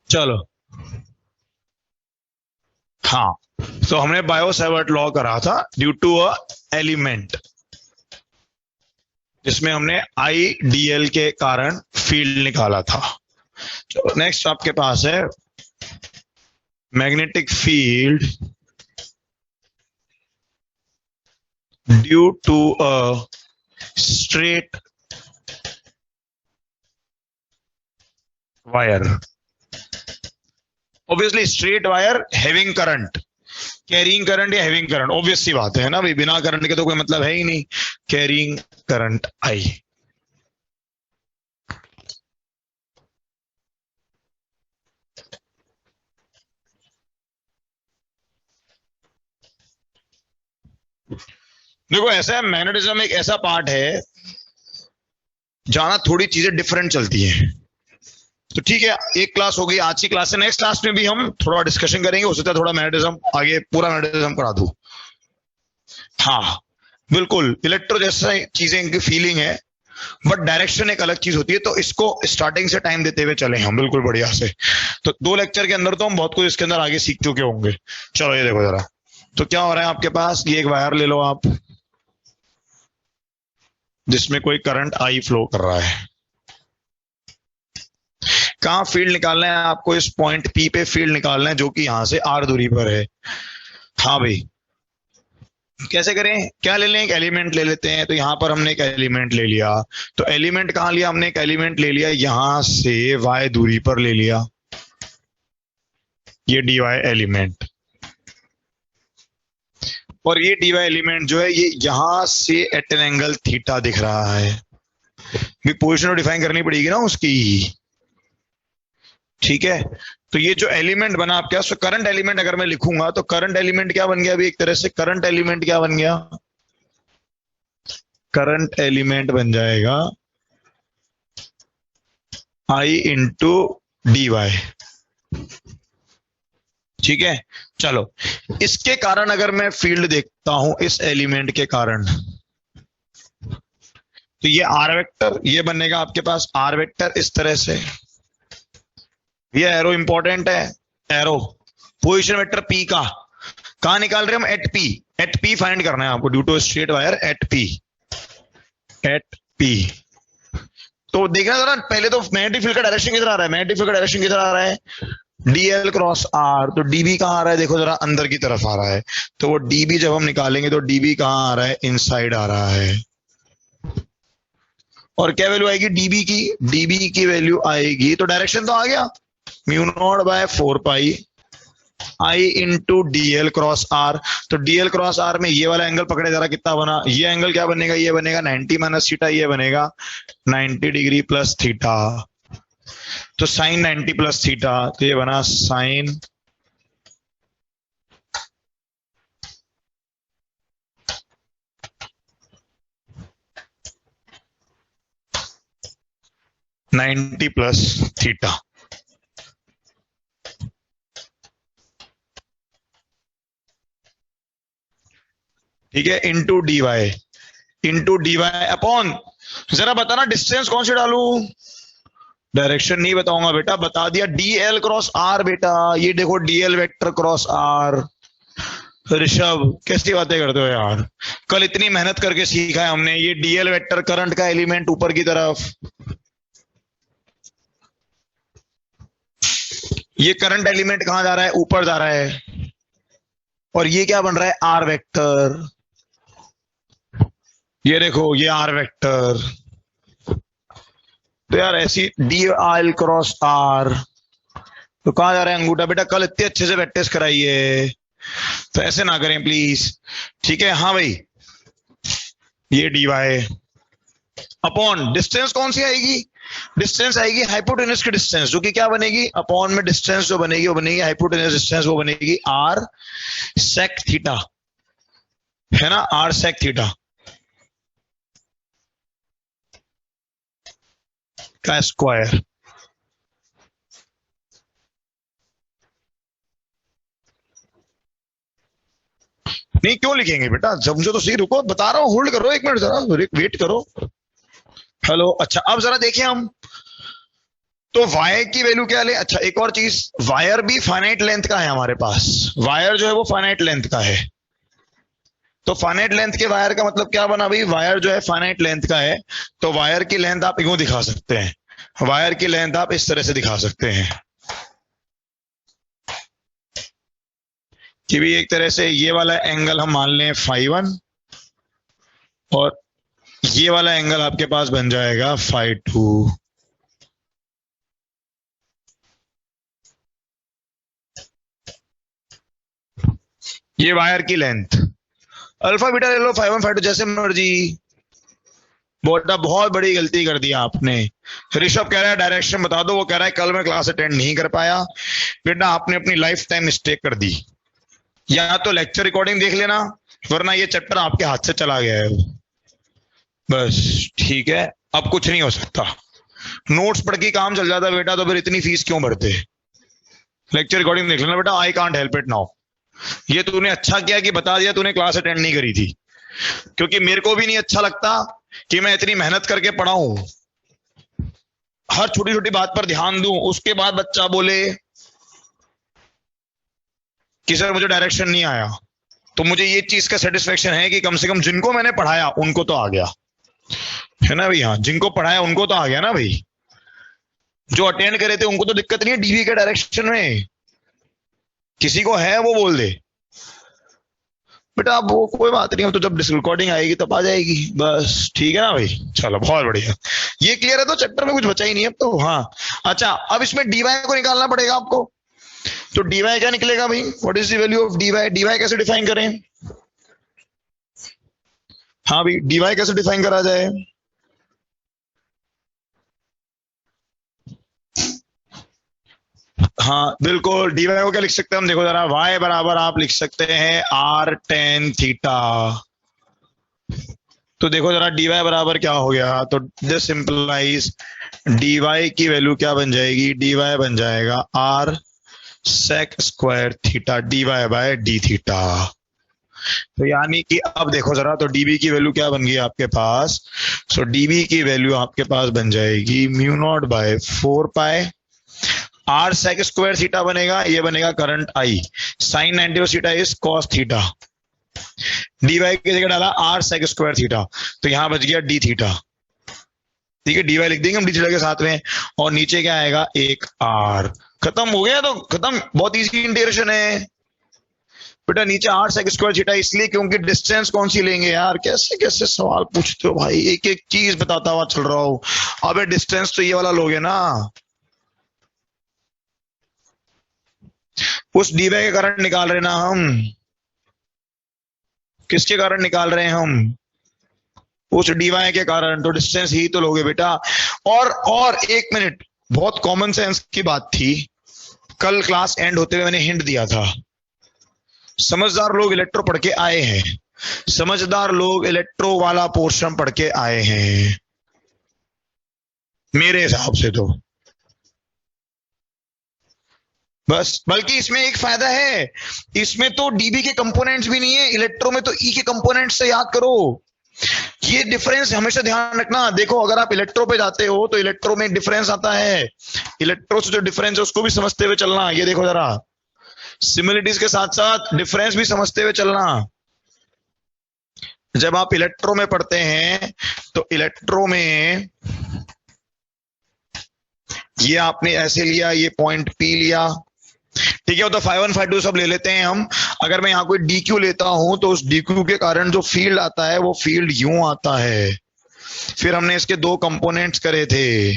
चलो। हाँ, तो हमने बायो सेवर्ट लॉ करा था ड्यू टू अ एलिमेंट, जिसमें हमने आई डी एल के कारण फील्ड निकाला था। चलो नेक्स्ट आपके पास है magnetic field due to a straight wire. Obviously straight wire having current, carrying current या हैविंग करंट, ऑब्वियस सी बात है ना भाई, बिना करंट के तो कोई मतलब है ही नहीं। Carrying current I. देखो ऐसा है, मैग्नेटिज्म एक ऐसा पार्ट है जहां ना थोड़ी चीजें डिफरेंट चलती हैं। तो ठीक है, एक क्लास हो गई आज की क्लास से, नेक्स्ट क्लास में भी हम थोड़ा डिस्कशन करेंगे, हो सकता है थोड़ा मैग्नेटिज्म आगे पूरा मैग्नेटिज्म करा दूं। हाँ बिल्कुल, इलेक्ट्रो जैसा चीजें की फीलिंग है, बट डायरेक्शन एक अलग चीज होती है। तो इसको स्टार्टिंग से टाइम देते हुए चले हम बिल्कुल बढ़िया से। तो 2 लेक्चर के अंदर तो हम बहुत कुछ इसके अंदर आगे सीख चुके होंगे। चलो ये देखो जरा, तो क्या हो रहा है आपके पास, ये एक वायर ले लो आप, जिसमें कोई करंट आई फ्लो कर रहा है। कहाँ फील्ड निकालना है आपको? इस पॉइंट पी पे फील्ड निकालना है, जो कि यहां से आर दूरी पर है। हाँ भाई, कैसे करें? क्या ले लें? एक एलिमेंट ले लेते हैं। तो यहां पर हमने एक एलिमेंट ले लिया। तो एलिमेंट कहां लिया हमने? एक एलिमेंट ले लिया यहां से वाई दूरी पर ले लिया, ये डी वाई एलिमेंट। और ये डी वाई एलिमेंट जो है ये यहां से एट एन एंगल थीटा दिख रहा है। भी पोजिशन तो डिफाइन करनी पड़ेगी ना उसकी। ठीक है, तो ये जो एलिमेंट बना आपके पास, करंट एलिमेंट अगर मैं लिखूंगा तो करंट एलिमेंट क्या बन गया अभी? एक तरह से करंट एलिमेंट क्या बन गया? करंट एलिमेंट बन जाएगा आई इंटू डी वाई। ठीक है, चलो। इसके कारण अगर मैं फील्ड देखता हूं, इस एलिमेंट के कारण, तो ये आर वेक्टर, ये बनेगा आपके पास आर वेक्टर इस तरह से। ये एरो इंपॉर्टेंट है, एरो पोजिशन वेक्टर पी का। कहां निकाल रहे हैं हम? At P. At P find करना है आपको due to straight wire at P. At P. तो देखना जरा, पहले तो मैग्नेटिक फील्ड का डायरेक्शन किधर आ रहा है? मैग्नेटिक फील्ड का डायरेक्शन किधर आ रहा है? DL cross R. तो डीबी कहां आ रहा है? देखो जरा, अंदर की तरफ आ रहा है। तो वो डीबी जब हम निकालेंगे तो डीबी कहां आ रहा है? इनसाइड आ रहा है। और क्या वैल्यू आएगी डीबी की? डीबी की वैल्यू आएगी, तो डायरेक्शन तो आ गया, mu naught by 4 pi I into DL cross R. तो डीएल क्रॉस आर में ये वाला एंगल पकड़े जरा, कितना बना? ये एंगल क्या बनेगा? ये बनेगा 90 माइनस थीटा, ये बनेगा 90 डिग्री प्लस थीटा। तो साइन 90 प्लस थीटा, तो ये बना साइन 90 प्लस थीटा। ठीक है, इंटू डी वाई अपॉन, जरा बताना डिस्टेंस कौन सी डालूं? डायरेक्शन नहीं बताऊंगा बेटा, बता दिया डी एल क्रॉस आर बेटा। ये देखो D L vector cross R. Rishabh कैसी बातें करते हो यार, कल इतनी मेहनत करके सीखा है हमने। ये डीएल वेक्टर करंट का एलिमेंट ऊपर की तरफ, ये करंट एलिमेंट कहां जा रहा है? ऊपर जा रहा है। और ये क्या बन रहा है? R vector. ये देखो ये आर वेक्टर। तो यार ऐसी डी एल क्रॉस आर, तो कहां जा रहा है अंगूठा? बेटा कल इतने अच्छे से प्रैक्टिस कराइए, तो ऐसे ना करें प्लीज। ठीक है, हाँ भाई, ये डी वाई अपॉन डिस्टेंस कौन सी आएगी? डिस्टेंस आएगी हाइपोटेनस की डिस्टेंस, जो कि क्या बनेगी? अपॉन में डिस्टेंस जो बनेगी वो बनेगी हाइपोटेनस डिस्टेंस, वो बनेगी आर सेक थीटा, है ना, आर सेक थीटा का स्क्वायर। नहीं क्यों लिखेंगे बेटा, जब मुझे तो सही, रुको बता रहा हूं, होल्ड करो एक मिनट, जरा वेट करो। हेलो, अच्छा अब जरा देखिए हम, तो वायर की वैल्यू क्या ले? अच्छा एक और चीज, वायर भी फाइनाइट लेंथ का है हमारे पास, वायर जो है वो फाइनाइट लेंथ का है। तो फाइनाइट लेंथ के वायर का मतलब क्या बना भाई? वायर जो है फाइनाइट लेंथ का है, तो वायर की लेंथ आप यूं दिखा सकते हैं, वायर की लेंथ आप इस तरह से दिखा सकते हैं कि भी एक तरह से ये वाला एंगल हम मान लें φ1, और ये वाला एंगल आपके पास बन जाएगा φ2। ये वायर की लेंथ, अल्फा बीटा ले लो, φ1 φ2 जैसे मर्जी। बेटा बहुत बड़ी गलती कर दी आपने। ऋषभ कह रहा है डायरेक्शन बता दो, वो कह रहा है कल मैं क्लास अटेंड नहीं कर पाया। बेटा आपने अपनी लाइफ टाइम मिस्टेक कर दी, या तो लेक्चर रिकॉर्डिंग देख लेना, वरना ये चैप्टर आपके हाथ से चला गया है बस। ठीक है, अब कुछ नहीं हो सकता, नोट्स पढ़ के काम चल जाता बेटा, तो फिर इतनी फीस क्यों भरते? लेक्चर रिकॉर्डिंग देख लेना बेटा, I can't help it now. ये तूने अच्छा किया कि बता दिया तूने क्लास अटेंड नहीं करी थी, क्योंकि मेरे को भी नहीं अच्छा लगता कि मैं इतनी मेहनत करके पढ़ाऊं, हर छोटी छोटी बात पर ध्यान दूं, उसके बाद बच्चा बोले कि सर मुझे डायरेक्शन नहीं आया। तो मुझे ये चीज का सेटिस्फेक्शन है कि कम से कम जिनको मैंने पढ़ाया उनको तो आ गया, है ना भाई? हाँ, जिनको पढ़ाया उनको तो आ गया ना भाई। जो अटेंड करे थे उनको तो दिक्कत नहीं है डीवी के डायरेक्शन में, किसी को है वो बोल दे बेटा, अब वो कोई बात नहीं, तो जब रिकॉर्डिंग आएगी तब आ जाएगी बस। ठीक है ना भाई, चलो बहुत बढ़िया, ये क्लियर है, तो चैप्टर में कुछ बचा ही नहीं है अब तो। हाँ अच्छा, अब इसमें डीवाई को निकालना पड़ेगा आपको। तो डीवाई क्या निकलेगा भाई? What is the value of DY? DY कैसे डिफाइन करें? हाँ भाई, डीवाई कैसे डिफाइन करा जाए? हाँ बिल्कुल, डीवाई को क्या लिख सकते हैं हम? देखो जरा, वाई बराबर आप लिख सकते हैं आर टेन थीटा। तो देखो जरा डीवाई बराबर क्या हो गया, तो दिस इंप्लाइज डीवाई की वैल्यू क्या बन जाएगी? डीवाई बन जाएगा R sec square theta DY by D theta. तो यानी कि अब देखो जरा, तो डीबी की वैल्यू क्या बन गई आपके पास? सो डीबी की वैल्यू आपके पास बन जाएगी mu naught by 4 pi R sec square theta बनेगा, ये बनेगा current I, sine 90 theta is cos theta, DY की जगह डाला आर सेक स्क्वायर थीटा, तो यहां बच गया डी थीटा। ठीक है, डीवाई लिख देंगे हम डी थीटा के साथ में, और नीचे क्या आएगा? एक आर। खत्म हो गया, तो खत्म, बहुत इजी इंटीग्रेशन है बेटा। नीचे आर सेक स्क्वायर थीटा इसलिए क्योंकि डिस्टेंस कौन सी लेंगे यार, कैसे कैसे सवाल पूछते हो भाई, एक एक चीज बताता हुआ चल रहा हूं। अबे डिस्टेंस तो ये वाला लोगे ना, उस डीवाई के कारण निकाल रहे ना हम। किसके कारण निकाल रहे हैं हम? उस डीवाई के कारण, तो डिस्टेंस ही तो लोगे बेटा। और एक मिनट, बहुत कॉमन सेंस की बात थी, कल क्लास एंड होते हुए मैंने हिंट दिया था, समझदार लोग इलेक्ट्रो पढ़ के आए हैं, समझदार लोग इलेक्ट्रो वाला पोर्शन पढ़ के आए हैं। मेरे हिसाब से तो बस। बल्कि इसमें एक फायदा है, इसमें तो डीबी के कंपोनेंट्स भी नहीं है, इलेक्ट्रो में तो ई के कंपोनेंट्स से याद करो। ये डिफरेंस हमेशा ध्यान रखना। देखो अगर आप इलेक्ट्रो पे जाते हो तो इलेक्ट्रो में डिफरेंस आता है, इलेक्ट्रो से जो डिफरेंस है उसको भी समझते हुए चलना। ये देखो जरा, सिमिलरिटीज के साथ साथ डिफरेंस भी समझते हुए चलना। जब आप इलेक्ट्रो में पढ़ते हैं तो इलेक्ट्रो में ये आपने ऐसे लिया, ये पॉइंट पी लिया, ठीक है। तो 5 1 5 2 सब ले लेते हैं हम। अगर मैं यहां कोई डी क्यू लेता हूं तो उस डी क्यू के कारण जो फील्ड आता है वो फील्ड यूं आता है। फिर हमने इसके दो कंपोनेंट्स करे थे,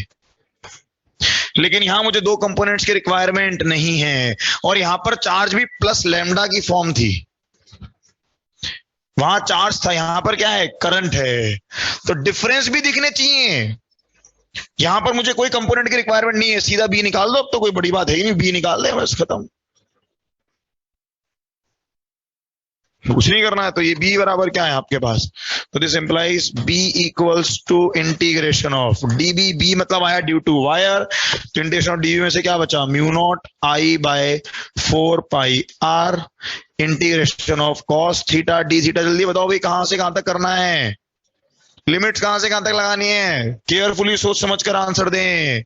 लेकिन यहां मुझे दो कंपोनेंट्स की रिक्वायरमेंट नहीं है, और यहां पर चार्ज भी प्लस लैम्डा की फॉर्म थी। वहां चार्ज था, यहां पर क्या है, करंट है। तो डिफरेंस भी दिखने चाहिए। यहां पर मुझे कोई कंपोनेंट की रिक्वायरमेंट नहीं है, सीधा बी निकाल दो। अब तो कोई बड़ी बात है ही नहीं, बी निकाल दे बस, खत्म, कुछ नहीं करना है। तो ये b बराबर क्या है आपके पास, तो this implies b equals to integration of db। b मतलब आया ड्यू टू वायर, तो इंटीग्रेशन ऑफ db में से क्या बचा, mu naught I by 4 pi r integration of cos theta D theta. जल्दी बताओ भाई कहां से कहां तक करना है, लिमिट्स कहां से कहां तक लगानी है, केयरफुली सोच समझ कर आंसर दें।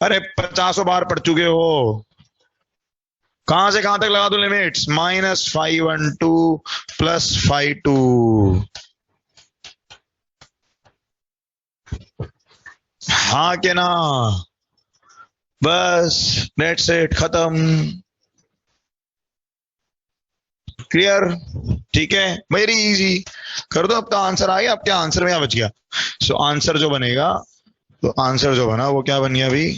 अरे 50 बार पढ़ चुके हो। कहां से कहां तक लगा दो लिमिट्स, -512 प्लस 52। हाँ के ना, बस नेट सेट खत्म, क्लियर, ठीक है, वेरी इजी। कर दो, आपका आंसर आ गया। आपके आंसर में क्या बच गया, सो आंसर जो बनेगा, तो आंसर जो बना वो क्या बन गया भाई,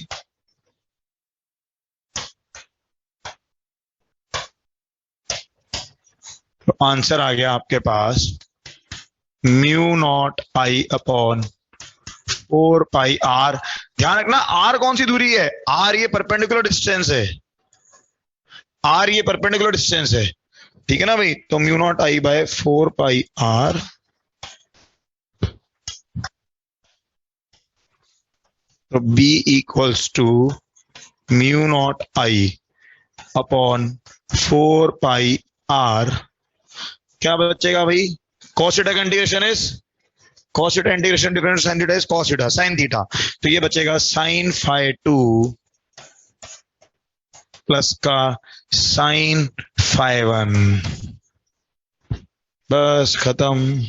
तो आंसर आ गया आपके पास mu naught I upon 4 pi R. ध्यान रखना आर कौन सी दूरी है, आर ये परपेंडिकुलर डिस्टेंस है, आर ये परपेंडिकुलर डिस्टेंस है, ठीक है ना भाई। तो mu naught I by 4 pi R, तो B equals to mu naught I upon 4 pi R. क्या बचेगा भाई, cos थीटा का integration is cos theta, integration difference sin theta is cos theta, sin theta. तो ये बचेगा sin phi 2 प्लस का sin phi 1, बस खत्म,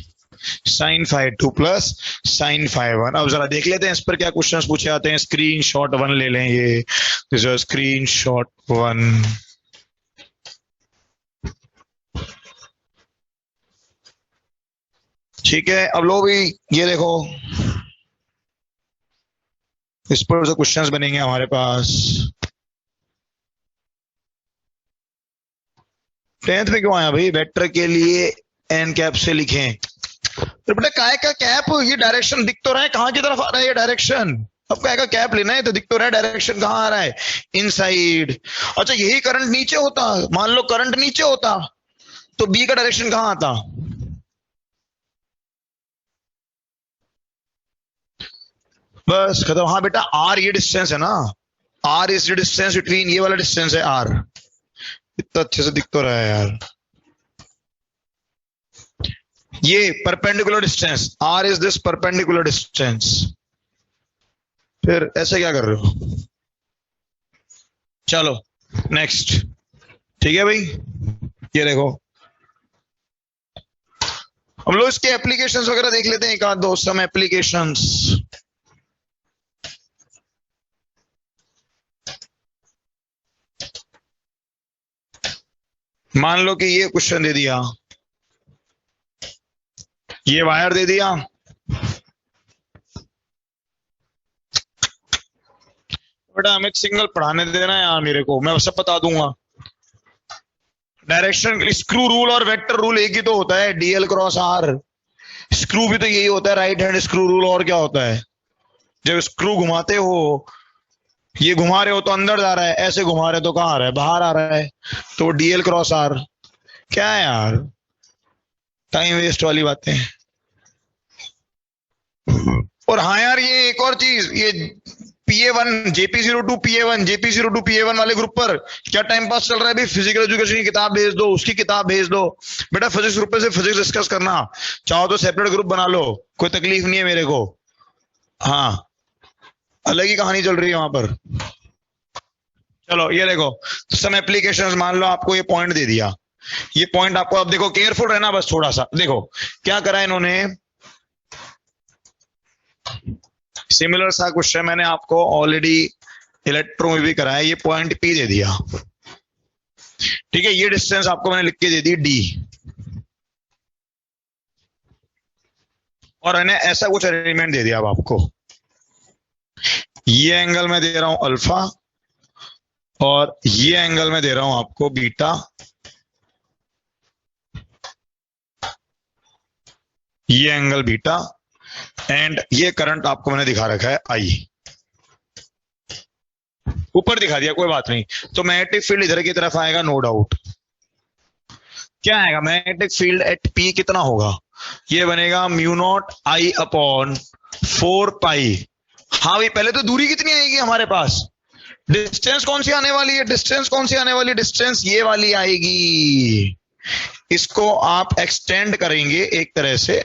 sin phi 2 plus sin phi 1। अब जरा देख लेते हैं इस पर क्या क्वेश्चंस पूछे जाते हैं। स्क्रीन शॉट 1 ले लें, ये स्क्रीन शॉट 1। ठीक है, अब लो भी ये देखो, इस पर जो क्वेश्चंस बनेंगे हमारे पास 10th में क्यों आया भाई, वेक्टर के लिए एन कैप से लिखें। तो बेटा काय का कैप, ये डायरेक्शन दिख तो रहा है, कहां की तरफ आ रहा है ये डायरेक्शन। अब काय का कैप लेना है तो दिख तो रहा है डायरेक्शन कहां आ रहा है, इनसाइड। अच्छा यही करंट नीचे होता, मान लो करंट नीचे होता तो बी का डायरेक्शन कहां आता, बस खत्म। हाँ बेटा आर ये डिस्टेंस है ना, R is the distance between, ये वाला डिस्टेंस है आर। इतना अच्छे से दिख तो रहा है यार, ये perpendicular distance, R is this perpendicular distance. फिर ऐसे क्या कर रहे हो, चलो नेक्स्ट, ठीक है भाई। ये देखो हम लोग इसके एप्लीकेशंस वगैरह देख लेते हैं, एक आध दो सम एप्लीकेशंस। मान लो कि ये क्वेश्चन दे दिया, ये वायर दे दिया, बेटा अमित सिंगल पढ़ाने देना है यार मेरे को, मैं सब बता दूंगा। डायरेक्शन स्क्रू रूल और वेक्टर रूल एक ही तो होता है, डीएल क्रॉस आर। स्क्रू भी तो यही होता है, राइट हैंड स्क्रू रूल। और क्या होता है, जब स्क्रू घुमाते हो, ये घुमा रहे हो तो अंदर जा रहा है, ऐसे घुमा रहे हो तो कहां आ रहा है, बाहर आ रहा है, तो डीएल क्रॉस आर। क्या है यार, टाइम वेस्ट वाली बातें। और हाँ यार, ये एक और चीज, ये PA1 JP02 PA1 JP02 PA1 वाले ग्रुप पर क्या टाइम पास चल रहा है भाई? फिजिकल एजुकेशन की किताब भेज दो, उसकी किताब भेज दो। बेटा फिजिक्स ग्रुप पे से फिजिक्स डिस्कस करना, चाहो तो सेपरेट ग्रुप बना लो, कोई तकलीफ नहीं है मेरे को। हाँ, अलग ही कहानी चल रही है वहां पर। चलो ये देखो, सम एप्लीकेशंस, मान लो आपको ये पॉइंट दे दिया, ये पॉइंट आपको, अब देखो केयरफुल रहना बस थोड़ा सा। देखो क्या करा इन्होंने, सिमिलर सा क्वेश्चन मैंने आपको ऑलरेडी इलेक्ट्रो में भी कराया। ये पॉइंट P दे दिया, ठीक है, ये डिस्टेंस आपको मैंने लिख के दे दी D, और मैंने ऐसा कुछ अरेंजमेंट दे दिया अब आपको। ये एंगल मैं दे रहा हूं अल्फा, और ये एंगल मैं दे रहा हूं आपको बीटा, ये एंगल बीटा, एंड ये करंट आपको मैंने दिखा रखा है I, ऊपर दिखा दिया, कोई बात नहीं। तो मैग्नेटिक फील्ड इधर की तरफ आएगा, नो डाउट। क्या आएगा मैग्नेटिक फील्ड एट P कितना होगा? ये बनेगा म्यू नॉट I अपॉन 4 पाई। हाँ भाई, पहले तो दूरी कितनी आएगी हमारे पास, डिस्टेंस कौन सी आने वाली है, डिस्टेंस कौन सी आने वाली, डिस्टेंस ये वाली आएगी। इसको आप एक्सटेंड करेंगे एक तरह से,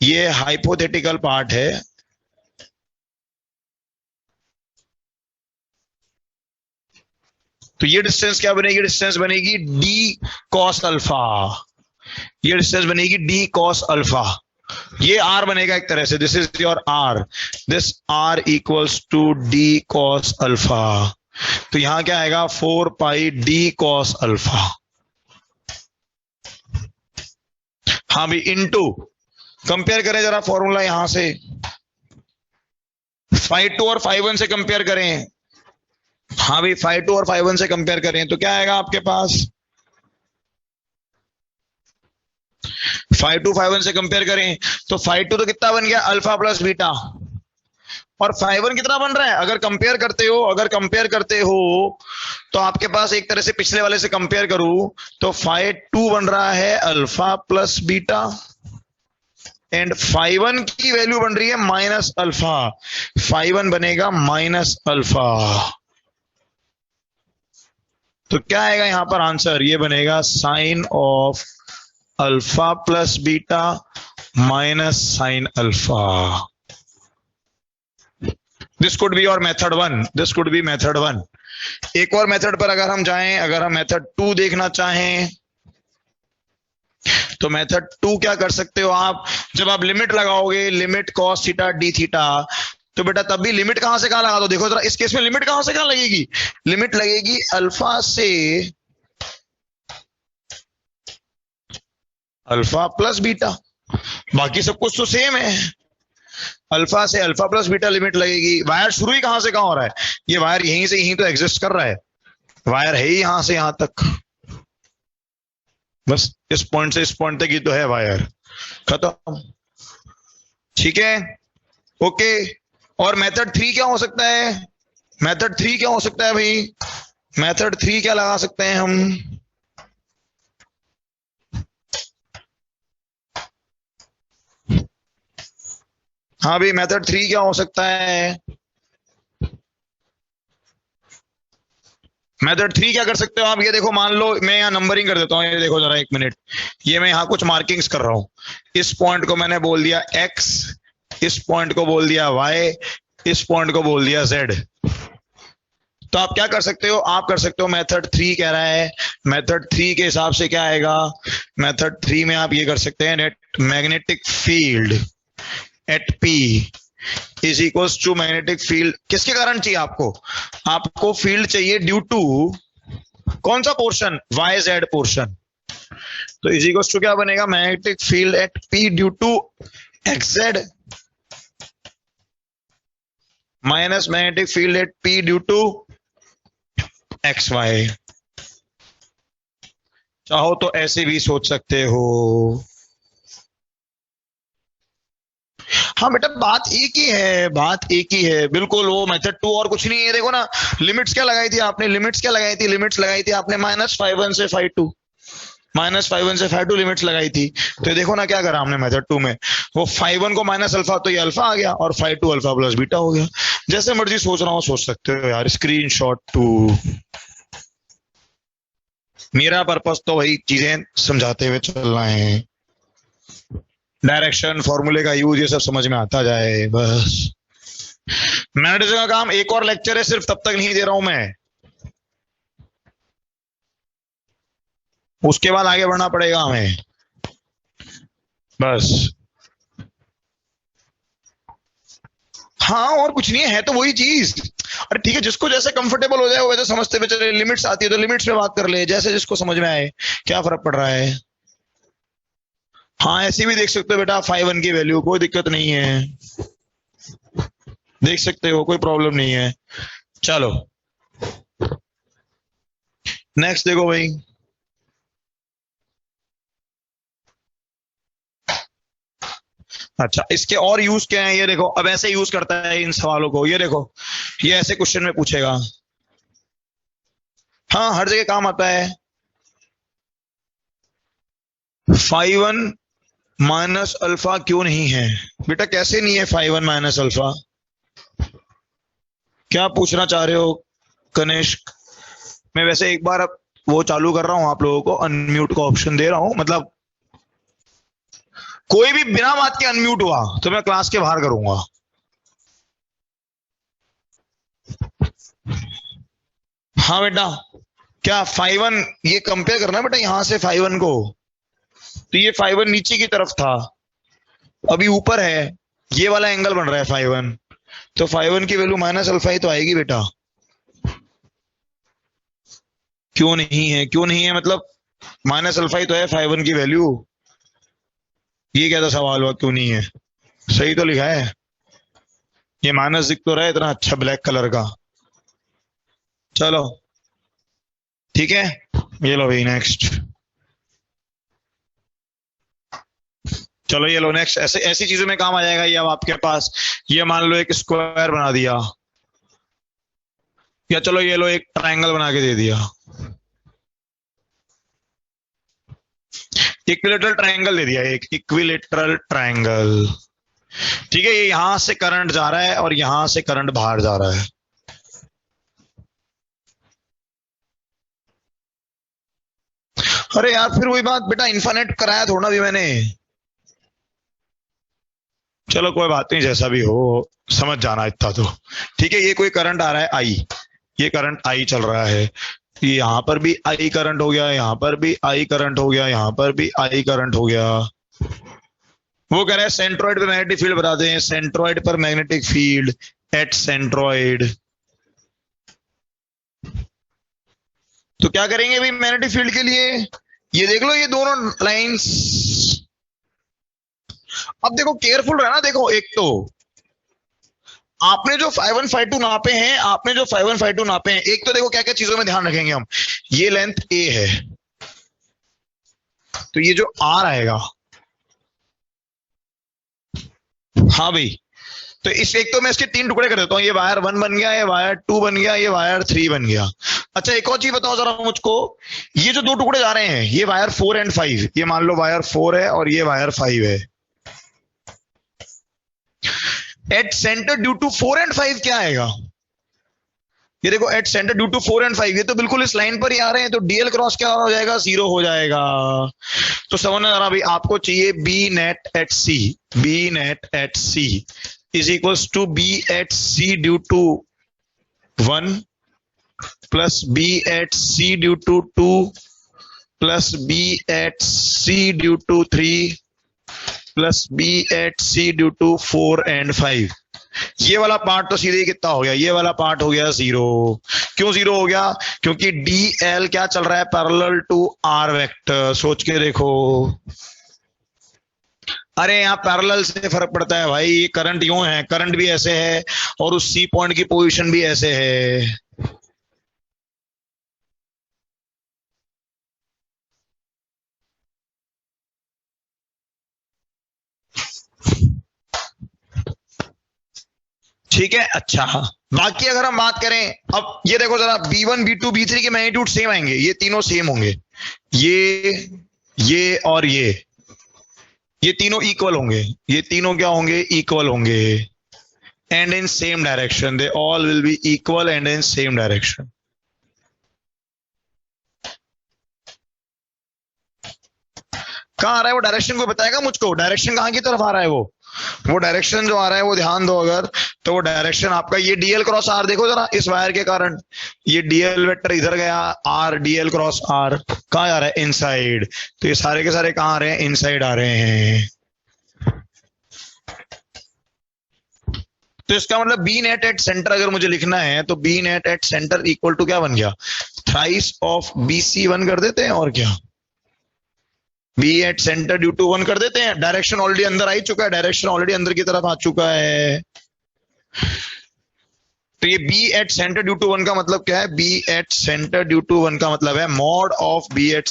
ये हाइपोथेटिकल पार्ट है, तो ये डिस्टेंस क्या बनेगी, डिस्टेंस बनेगी D cos अल्फा, ये डिस्टेंस बनेगी D cos अल्फा। ये R बनेगा एक तरह से, this is your R, this R equals to D cos alpha. तो यहां क्या आएगा, 4 पाई D cos अल्फा। हाँ भी, इनटू, कंपेयर करें जरा फॉर्मूला यहां से, phi2 और phi1 से कंपेयर करें। हाँ भाई, phi2 और phi1 से कंपेयर करें तो क्या आएगा आपके पास, phi2 phi1 से कंपेयर करें तो phi2 तो कितना बन गया, अल्फा प्लस बीटा, और phi1 कितना बन रहा है, अगर कंपेयर करते हो तो आपके पास एक तरह से पिछले वाले से कंपेयर करूं तो phi2 बन रहा है alpha plus beta, and phi1 की वैल्यू बन रही है माइनस अल्फा, phi1 बनेगा माइनस अल्फा। तो क्या आएगा यहां पर आंसर, ये बनेगा sine of alpha plus beta minus sine alpha. This could be your method 1, this could be method 1। एक और मेथड पर अगर हम जाएं, अगर हम मेथड 2 देखना चाहें तो मेथड 2 क्या कर सकते हो आप, जब आप लिमिट लगाओगे, limit cos theta d theta, तो बेटा तब भी लिमिट कहां से कहां लगा दो, देखो जरा इस केस में लिमिट कहां से कहां लगेगी, लिमिट लगेगी अल्फा से अल्फा प्लस बीटा, बाकी सब कुछ तो सेम है, अल्फा से अल्फा प्लस बीटा लिमिट लगेगी। वायर शुरू ही कहां से कहां हो रहा है, ये वायर यहीं से यहीं तो एग्जिस्ट कर रहा है, वायर है ही यहां से यहां तक, बस इस पॉइंट से इस पॉइंट तक ही तो है वायर, खत्म, ठीक है, ओके। और मेथड 3 क्या हो सकता है, मेथड 3 क्या हो सकता है भाई, मेथड 3 क्या लगा सकते हैं हम, हाँ भाई मेथड 3 क्या हो सकता है, मेथड 3 क्या कर सकते हो आप, ये देखो मान लो मैं यहाँ नंबरिंग कर देता हूँ, ये देखो जरा एक मिनट, ये मैं यहाँ कुछ मार्किंग्स कर रहा हूँ, इस पॉइंट को मैंने बोल दिया x, इस पॉइंट को बोल दिया y, इस पॉइंट को बोल दिया z। तो आप क्या कर सकते हो, आप कर सकते हो, मेथड 3 कह रहा है, मेथड 3 के हिसाब से क्या आएगा, मेथड 3 में आप ये कर सकते हैं, net magnetic field at P is equals to magnetic field, किसके कारण चाहिए आपको, आपको फील्ड चाहिए ड्यू टू कौन सा पोर्शन, YZ पोर्शन, तो इज इक्वल्स टू क्या बनेगा, magnetic field at P due to XZ minus magnetic field at P due to XY। चाहो तो ऐसे भी सोच सकते हो, हाँ बेटा बात एक ही है, बात एक ही है बिल्कुल, वो मेथड 2 और कुछ नहीं है। देखो ना, लिमिट्स क्या लगाई थी आपने, लिमिट्स क्या लगाई थी, लिमिट्स लगाई थी आपने -phi1 से phi2, -φ1 से φ2 लिमिट्स लगाई थी। तो ये देखो ना क्या करा हमने मेथड 2 में, वो φ1 को माइनस अल्फा तो ये अल्फा आ गया और φ2 अल्फा प्लस बीटा हो गया। जैसे मर्जी सोच रहा हूँ सोच सकते हो यार। स्क्रीनशॉट 2। मेरा पर्पस तो वही चीजें समझाते हुए चलना है, डायरेक्शन, फॉर्मूले का यूज, ये सब समझ में आता जाए बस। मैग्नेटिज्म का काम एक और लेक्चर है, सिर्फ तब तक नहीं दे रहा हूं मैं, उसके बाद आगे बढ़ना पड़ेगा हमें बस। हाँ और कुछ नहीं है तो वही चीज। अरे ठीक है, जिसको जैसे कंफर्टेबल हो जाए वो वैसे समझते हुए चले। लिमिट्स आती है तो लिमिट्स पे बात कर ले, जैसे जिसको समझ में आए, क्या फर्क पड़ रहा है। हाँ ऐसे भी देख सकते हो बेटा, φ1 की वैल्यू, कोई दिक्कत नहीं है, देख सकते हो, कोई प्रॉब्लम नहीं है। चलो नेक्स्ट देखो भाई। अच्छा इसके और यूज क्या है ये देखो। अब ऐसे यूज करता है इन सवालों को, ये देखो, ये ऐसे क्वेश्चन में पूछेगा। हाँ हर जगह काम आता है। φ1 माइनस अल्फा क्यों नहीं है बेटा, कैसे नहीं है φ1 माइनस अल्फा, क्या पूछना चाह रहे हो कनिष्क। मैं वैसे एक बार अब वो चालू कर रहा हूं, आप लोगों को अनम्यूट का ऑप्शन दे रहा हूं, मतलब कोई भी बिना बात के अनम्यूट हुआ तो मैं क्लास के बाहर करूंगा। हाँ बेटा, क्या φ1 ये कंपेयर करना बेटा यहां से φ1 को, तो ये φ1 नीचे की तरफ था, अभी ऊपर है, ये वाला एंगल बन रहा है φ1, तो φ1 की वैल्यू माइनस अल्फा ही तो आएगी बेटा। क्यों नहीं है, क्यों नहीं है मतलब माइनस अल्फा ही तो है φ1 की वैल्यू। ये क्या था सवाल हुआ, क्यों नहीं है, सही तो लिखा है, ये माइनस दिख तो रहा है इतना अच्छा ब्लैक कलर का। चलो ठीक है, ये लो भाई नेक्स्ट। चलो ये लो नेक्स्ट। ऐसे ऐसी चीजों में काम आ जाएगा ये। अब आपके पास ये मान लो एक स्क्वायर बना दिया, या चलो ये लो एक ट्रायंगल बना के दे दिया, इक्विलेटरल ट्रायंगल दे दिया, एक इक्विलेटरल ट्रायंगल। ठीक है, ये यहां से करंट जा रहा है और यहां से करंट बाहर जा रहा है। अरे यार फिर वही बात बेटा, इन्फिनिट कराया थोड़ा भी मैंने। चलो कोई बात नहीं, जैसा भी हो समझ जाना इतना तो ठीक है। ये कोई करंट आ रहा है आई, ये करंट आई चल रहा है, ये यहां पर भी आई करंट हो गया, यहां पर भी आई करंट हो गया, यहां पर भी आई करंट हो गया। वो कह रहे हैं सेंट्रॉइड पे मैग्नेटिक फील्ड बता दें, सेंट्रॉइड पर मैग्नेटिक फील्ड एट सेंट्रॉइड। तो क्या करेंगे भाई मैग्नेटिक फील्ड के लिए, ये देख लो ये दोनों लाइंस। अब देखो केयरफुल रहना, देखो एक तो आपने जो φ1 φ2 नापे हैं, आपने जो φ1 φ2 नापे हैं, एक तो देखो क्या क्या चीजों में ध्यान रखेंगे हम। ये लेंथ a है, तो ये जो r आएगा, हाँ भाई, तो इस एक तो मैं इसके 3 टुकड़े कर देता हूं, ये वायर 1 बन गया, ये वायर 2 बन गया, ये वायर 3 बन गया। अच्छा एक और चीज बताओ जरा मुझको, ये जो 2 टुकड़े जा रहे हैं, ये वायर 4 एंड 5, ये मान लो वायर 4 है और ये वायर 5 है। At center due to 4 and 5 क्या आएगा, ये देखो at center due to 4 and 5, ये तो बिल्कुल इस लाइन पर ही आ रहे हैं, तो डीएल क्रॉस क्या हो जाएगा, 0 हो जाएगा। तो समझना जरा भाई, आपको चाहिए B net at C, B net at C is equals to B at C due to 1 plus B at C due to 2 plus B at C due to 3 plus B at C due to 4 and 5। ये वाला part तो सीधे कितना हो गया, ये वाला part हो गया 0। क्यों 0 हो गया, क्योंकि डी एल क्या चल रहा है, पैरेलल टू आर वेक्टर। सोच के देखो, अरे यहाँ पैरेलल से फर्क पड़ता है भाई, ये करंट यूं है, करंट भी ऐसे है और उस सी पॉइंट की पोजीशन भी ऐसे है। ठीक है, अच्छा बाकी अगर हम बात करें, अब ये देखो जरा B1 B2 B3 के मैग्नीट्यूड सेम आएंगे, ये तीनों सेम होंगे, ये और ये तीनों इक्वल होंगे, ये तीनों क्या होंगे, इक्वल होंगे, and in same direction, they all will be equal and in same direction. कहाँ आ रहा है वो डायरेक्शन, को बताएगा मुझको, डायरेक्शन कहाँ की तरफ आ रहा है वो डायरेक्शन जो आ रहा है वो ध्यान दो अगर, तो वो डायरेक्शन आपका ये डीएल क्रॉस आर, देखो जरा इस वायर के कारण ये डीएल वेक्टर इधर गया, आर डीएल क्रॉस आर कहाँ आ रहा है, इनसाइड, तो ये सारे के सारे कहाँ आ रहे हैं, इनसाइड आ रहे हैं। तो इसका मतलब बी नेट एट सेंटर अगर मुझे लिखना है तो B net at center equal to क्या बन गया, thrice of B C one कर देते हैं, और क्या, B at center due to one कर देते हैं, डायरेक्शन ऑलरेडी अंदर आ ही चुका है, डायरेक्शन ऑलरेडी अंदर की तरफ आ चुका है। तो ये B at center due to one का मतलब क्या है, B at center due to one का मतलब है मॉड ऑफ बी एट,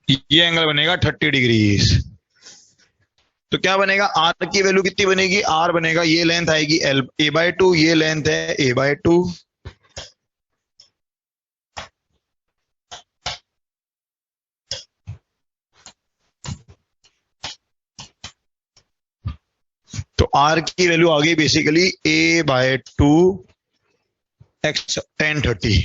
ये एंगल बनेगा 30 डिग्रीज। तो क्या बनेगा, आर की वैल्यू कितनी बनेगी, आर बनेगा, ये लेंथ आएगी एल ए बाय टू, ये लेंथ है ए बाय टू, तो आर की वैल्यू आ गई basically A by two X 1030,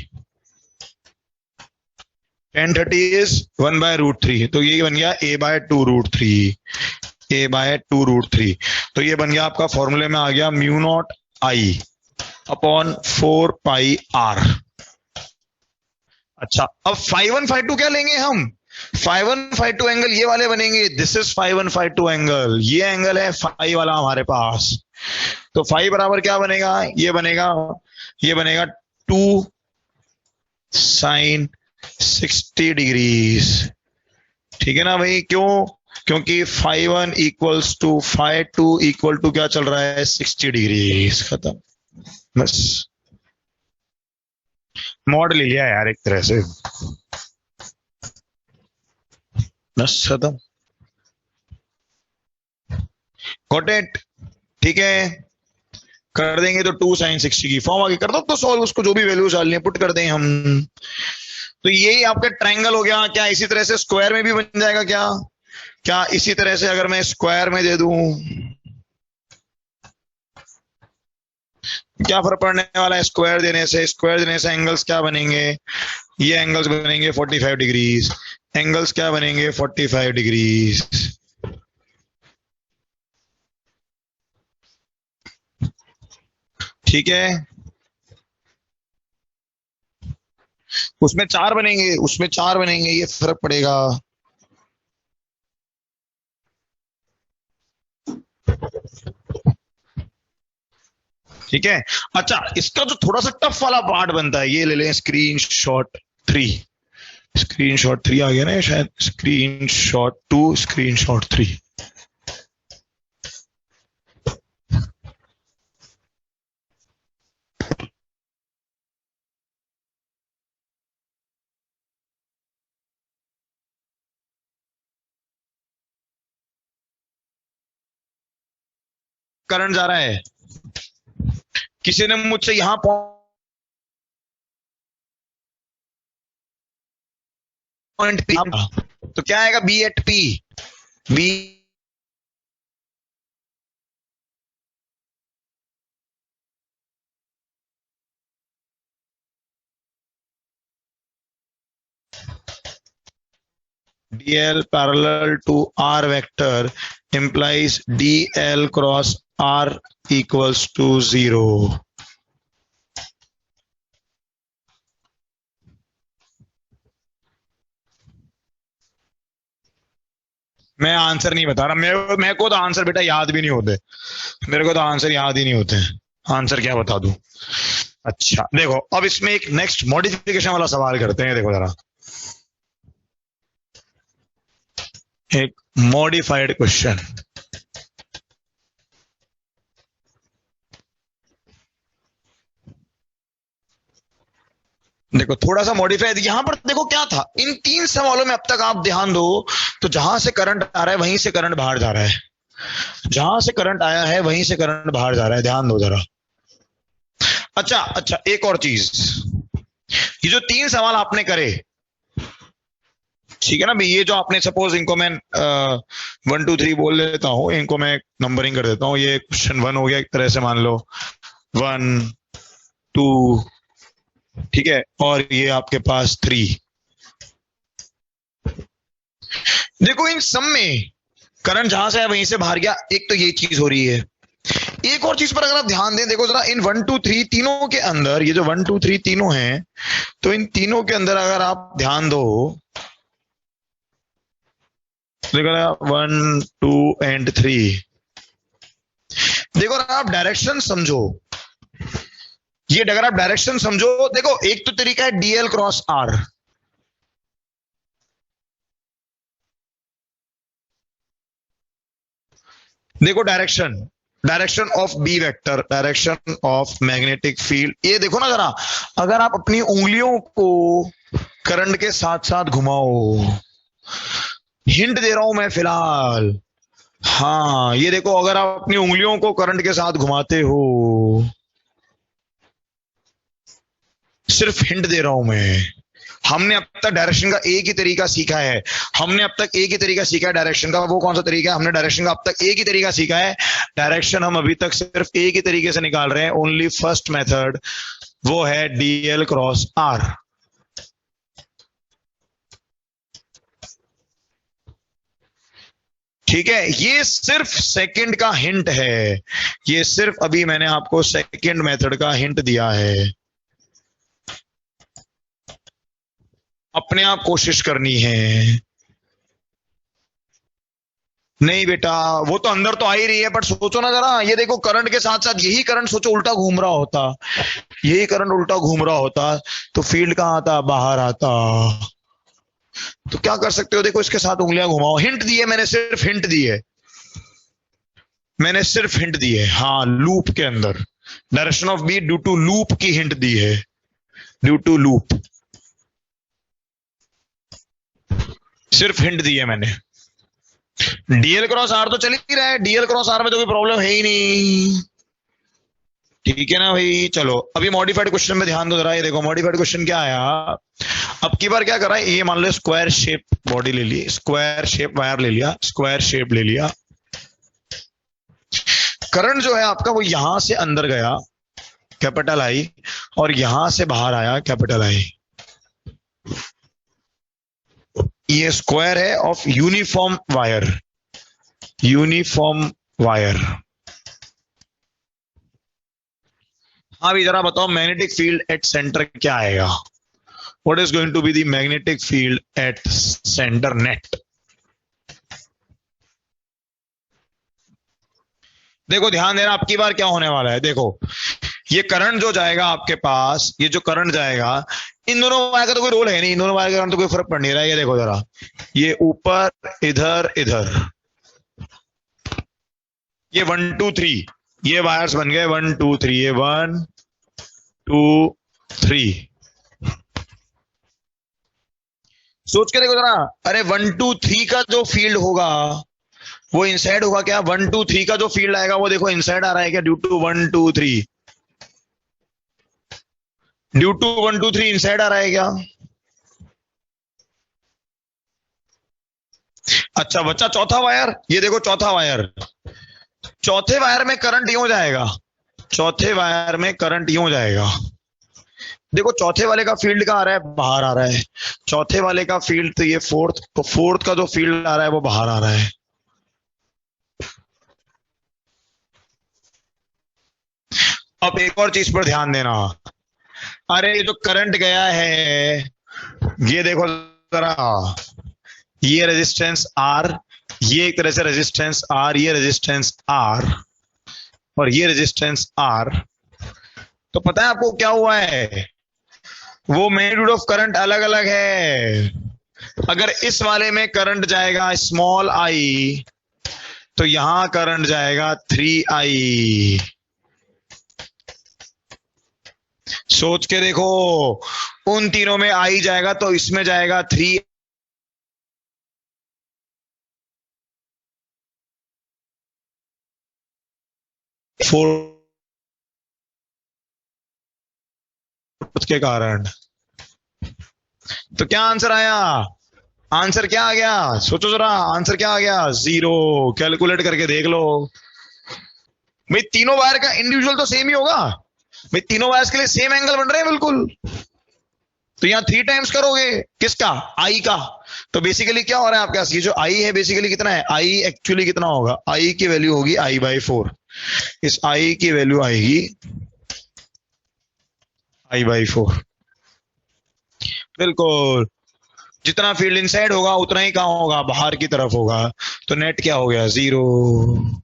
1030 is 1/√3, तो ये बन गया A by two root three, A by two root three. तो ये बन गया आपका फॉर्मूले में आ गया mu naught I upon 4 pi R. अच्छा, अब 5152 क्या लेंगे हम, 5152 एंगल ये वाले बनेंगे, दिस इज 5152 एंगल, ये एंगल है फाई वाला हमारे पास। तो फाई बराबर क्या बनेगा, ये बनेगा 2 साइन 60 डिग्रीज, ठीक है ना भाई, क्यों, क्योंकि phi one equals to phi two equal to क्या चल रहा है, 60 डिग्रीज, खत्म, बस मॉड ले लिया यार एक तरह से, बस खत्म, गॉट इट, ठीक है, कर देंगे तो 2 साइन 60 की फॉर्म आगे कर दो तो सॉल्व, उसको जो भी वैल्यूज डालनी है पुट कर दें हम। तो यही आपका ट्रायंगल हो गया। क्या इसी तरह से स्क्वायर में भी बन जाएगा क्या, क्या इसी तरह से अगर मैं स्क्वायर में दे दूं, क्या फर्क पड़ने वाला है, स्क्वायर देने से एंगल्स क्या बनेंगे, ये एंगल्स बनेंगे 45 डिग्रीज, एंगल्स क्या बनेंगे 45 डिग्रीज, ठीक है, उसमें चार बनेंगे, ये फर्क पड़ेगा। ठीक है, अच्छा इसका जो थोड़ा सा टफ वाला पार्ट बनता है, ये ले लें स्क्रीनशॉट 3 आ गया ना शायद, स्क्रीनशॉट 2 स्क्रीनशॉट 3, करंट जा रहा है, किसी ने मुझसे यहां पॉइंट पी, तो क्या आएगा B at P, B dl parallel to r vector implies dl cross r equals to 0। मैं आंसर नहीं बता रहा, मेरे को तो आंसर बेटा याद भी नहीं होते, मेरे को तो आंसर याद ही नहीं होते, आंसर क्या बता दूं। अच्छा देखो, अब इसमें एक नेक्स्ट मॉडिफिकेशन वाला सवाल करते हैं, देखो जरा, एक मॉडिफाइड क्वेश्चन, देखो थोड़ा सा मॉडिफाइड, यहां पर देखो क्या था, इन 3 सवालों में अब तक आप ध्यान दो तो जहां से करंट आ रहा है वहीं से करंट बाहर जा रहा है, जहां से करंट आया है वहीं से करंट बाहर जा रहा है, ध्यान दो जरा। अच्छा अच्छा, एक और चीज, ये जो 3 सवाल आपने करे, ठीक है ना भाई, ये जो आपने, सपोज इनको मैं 1 2 3 बोल देता हूँ, इनको मैं नंबरिंग कर देता हूँ। ये क्वेश्चन 1 हो गया एक तरह से, मान लो 1 2, ठीक है, और ये आपके पास 3। देखो इन सब में करंट जहां से है वहीं से बाहर गया, एक तो ये चीज हो रही है। एक और चीज पर अगर आप ध्यान दें, देखो जरा, इन 1 2 3 तीनों के अंदर, ये जो 1 2 3 तीनों हैं, तो इन तीनों के अंदर अगर आप ध्यान दो, देखो 1 2 एंड 3, देखो अगर आप डायरेक्शन समझो, ये अगर आप डायरेक्शन समझो, देखो एक तो तरीका है डीएल क्रॉस आर, देखो direction, direction of B vector, direction of magnetic field, ये देखो ना जरा, अगर आप अपनी उंगलियों को करंट के साथ साथ घुमाओ, हिंट दे रहा हूं मैं फिलहाल, हाँ ये देखो, अगर आप अपनी उंगलियों को करंट के साथ घुमाते हो, सिर्फ हिंट दे रहा हूं मैं, हमने अब तक डायरेक्शन का एक ही तरीका सीखा है, हमने अब तक एक ही तरीका सीखा है डायरेक्शन का। वो कौन सा तरीका है? हमने डायरेक्शन का अब तक एक ही तरीका सीखा है, डायरेक्शन हम अभी तक सिर्फ एक ही तरीके से निकाल रहे हैं, ओनली फर्स्ट मेथड, वो है डीएल क्रॉस आर। ठीक है, ये सिर्फ सेकंड का हिंट है, ये सिर्फ अभी मैंने आपको सेकंड मेथड का हिंट दिया है, अपने आप कोशिश करनी है। नहीं बेटा, वो तो अंदर तो आ ही रही है, बट सोचो ना जरा, ये देखो करंट के साथ साथ यही करंट सोचो उल्टा घूम रहा होता, यही करंट उल्टा घूम रहा होता, तो फील्ड कहां आता? बाहर आता। तो क्या कर सकते हो, देखो इसके साथ उंगलियां घुमाओ, हिंट दी है मैंने, सिर्फ हिंट दी है मैंने, सिर्फ हिंट दी है, हाँ लूप के अंदर, direction of B due to loop की हिंट दी है, ड्यू टू लूप, सिर्फ हिंट दी है मैंने। डीएल क्रॉस आर तो चल ही रहा है, डीएल क्रॉस आर में तो कोई प्रॉब्लम है ही नहीं, ठीक है ना भाई। चलो अभी मॉडिफाइड क्वेश्चन में ध्यान दो जरा, ये देखो मॉडिफाइड क्वेश्चन क्या आया, अब की बार क्या कर रहा है, ये मान लो स्क्वायर शेप बॉडी ले ली, स्क्वायर शेप वायर ले लिया, स्क्वायर शेप ले लिया, करंट जो है आपका वो यहां से अंदर गया कैपिटल आई, और यहां से बाहर आया कैपिटल आई, ये स्क्वायर है of uniform wire, uniform wire. हाँ भाई जरा बताओ, मैग्नेटिक फील्ड एट सेंटर क्या आएगा? What is going to be the magnetic field at center net? देखो ध्यान देना, आपकी बार क्या होने वाला है, देखो ये करंट जो जाएगा आपके पास, ये जो करंट जाएगा, इन दोनों वायर का तो कोई रोल है नहीं, इन दोनों वायर का तो कोई फर्क पड़ नहीं रहा है, ये देखो जरा, ये ऊपर इधर इधर, ये 1 2 3, ये वायर्स बन गए 1 2 3, ये 1 2 3, सोच के देखो जरा, अरे 1 2 3 का जो फील्ड होगा वो इनसाइड होगा क्या? 1 2 3 का जो फील्ड आएगा वो देखो इनसाइड आ रहा है क्या, due to 1 2 3, due to 1 2 3 inside आ रहा है क्या? अच्छा बच्चा चौथा वायर, ये देखो चौथा वायर, चौथे वायर में करंट यूं जाएगा, चौथे वायर में करंट यूं जाएगा, देखो चौथे वाले का फील्ड का आ रहा है, बाहर आ रहा है, चौथे वाले का फील्ड तो ये फोर्थ, तो फोर्थ का जो फील्ड आ रहा है वो बाहर आ रहा है। अब एक और चीज पर ध्यान देना, अरे ये जो करंट गया है, ये देखो जरा, ये रेजिस्टेंस आर, ये एक तरह से रेजिस्टेंस आर, ये रेजिस्टेंस आर, और ये रेजिस्टेंस आर, तो पता है आपको क्या हुआ है, वो मैग्नीट्यूड ऑफ करंट अलग अलग है। अगर इस वाले में करंट जाएगा स्मॉल आई, तो यहां करंट जाएगा 3I। सोच के देखो, उन तीनों में आई जाएगा तो इसमें जाएगा 3 फोर्स के कारण। तो क्या आंसर आया? आंसर क्या आ गया? सोचो जरा, आंसर क्या आ गया? 0। कैलकुलेट करके देख लो भाई। तीनों वायर का इंडिविजुअल तो सेम ही होगा भाई, तीनों वायर्स के लिए सेम एंगल बन रहे हैं बिल्कुल। तो यहां 3 टाइम्स करोगे किसका? आई का। तो बेसिकली क्या हो रहा है आपके पास, ये जो आई है बेसिकली कितना है? आई एक्चुअली कितना होगा? आई की वैल्यू होगी I/4। इस आई की वैल्यू आएगी I/4। बिल्कुल, जितना फील्ड इनसाइड होगा उतना ही कहां होगा? बाहर की तरफ होगा। तो नेट क्या हो गया? 0।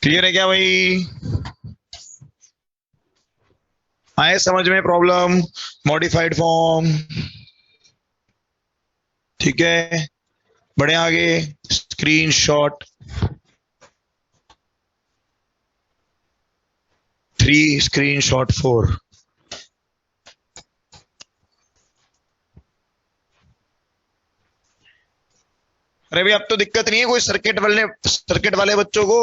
क्लियर है क्या भाई? आए समझ में प्रॉब्लम? Modified form. ठीक है, बढ़े आगे। Screenshot 3, screenshot 4। अरे भाई अब तो दिक्कत नहीं है कोई सर्किट वाले बच्चों को,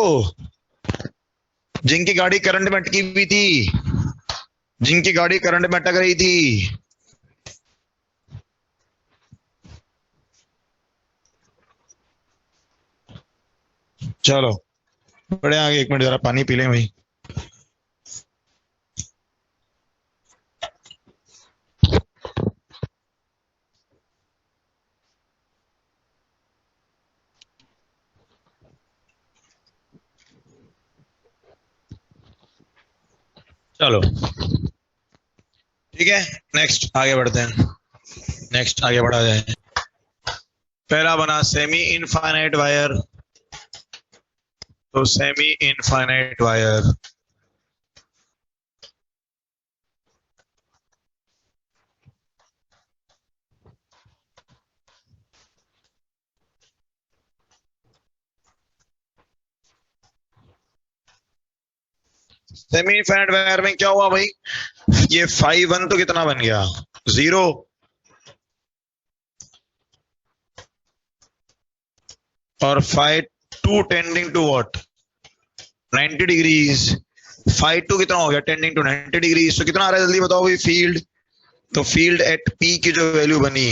जिनकी गाड़ी करंट में अटकी हुई थी, जिनकी गाड़ी करंट में अटक रही थी। चलो बढ़े आगे। 1 मिनट जरा पानी पी लें भाई। चलो ठीक है, नेक्स्ट आगे बढ़ते हैं। नेक्स्ट आगे बढ़ा जाए। पहला बना सेमी इनफाइनाइट वायर। तो semi infinite wire, semi infinite wire में क्या हुआ भाई? ये φ1 तो कितना बन गया? 0। और φ2 टेंडिंग टू व्हाट? 90 डिग्रीज। φ2 कितना हो गया? Tending to 90 degrees. तो कितना आ रहा है जल्दी बताओ भाई फील्ड? तो फील्ड एट P की जो वैल्यू बनी,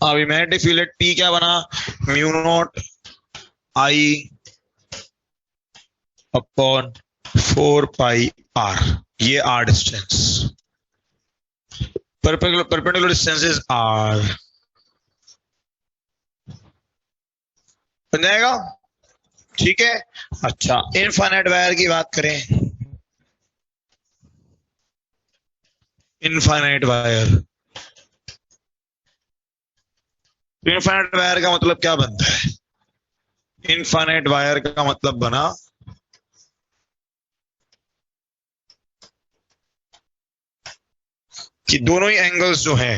अभी मैग्नेटिक फील्ड एट P क्या बना? Mu naught I upon 4πr। ये R distance, perpendicular distances R। बन जाएगा? ठीक है। अच्छा, इनफाइनाइट वायर की बात करें। इनफाइनाइट वायर, इनफाइनाइट वायर का मतलब क्या बनता है? इनफाइनाइट वायर का मतलब बना कि दोनों ही एंगल्स जो हैं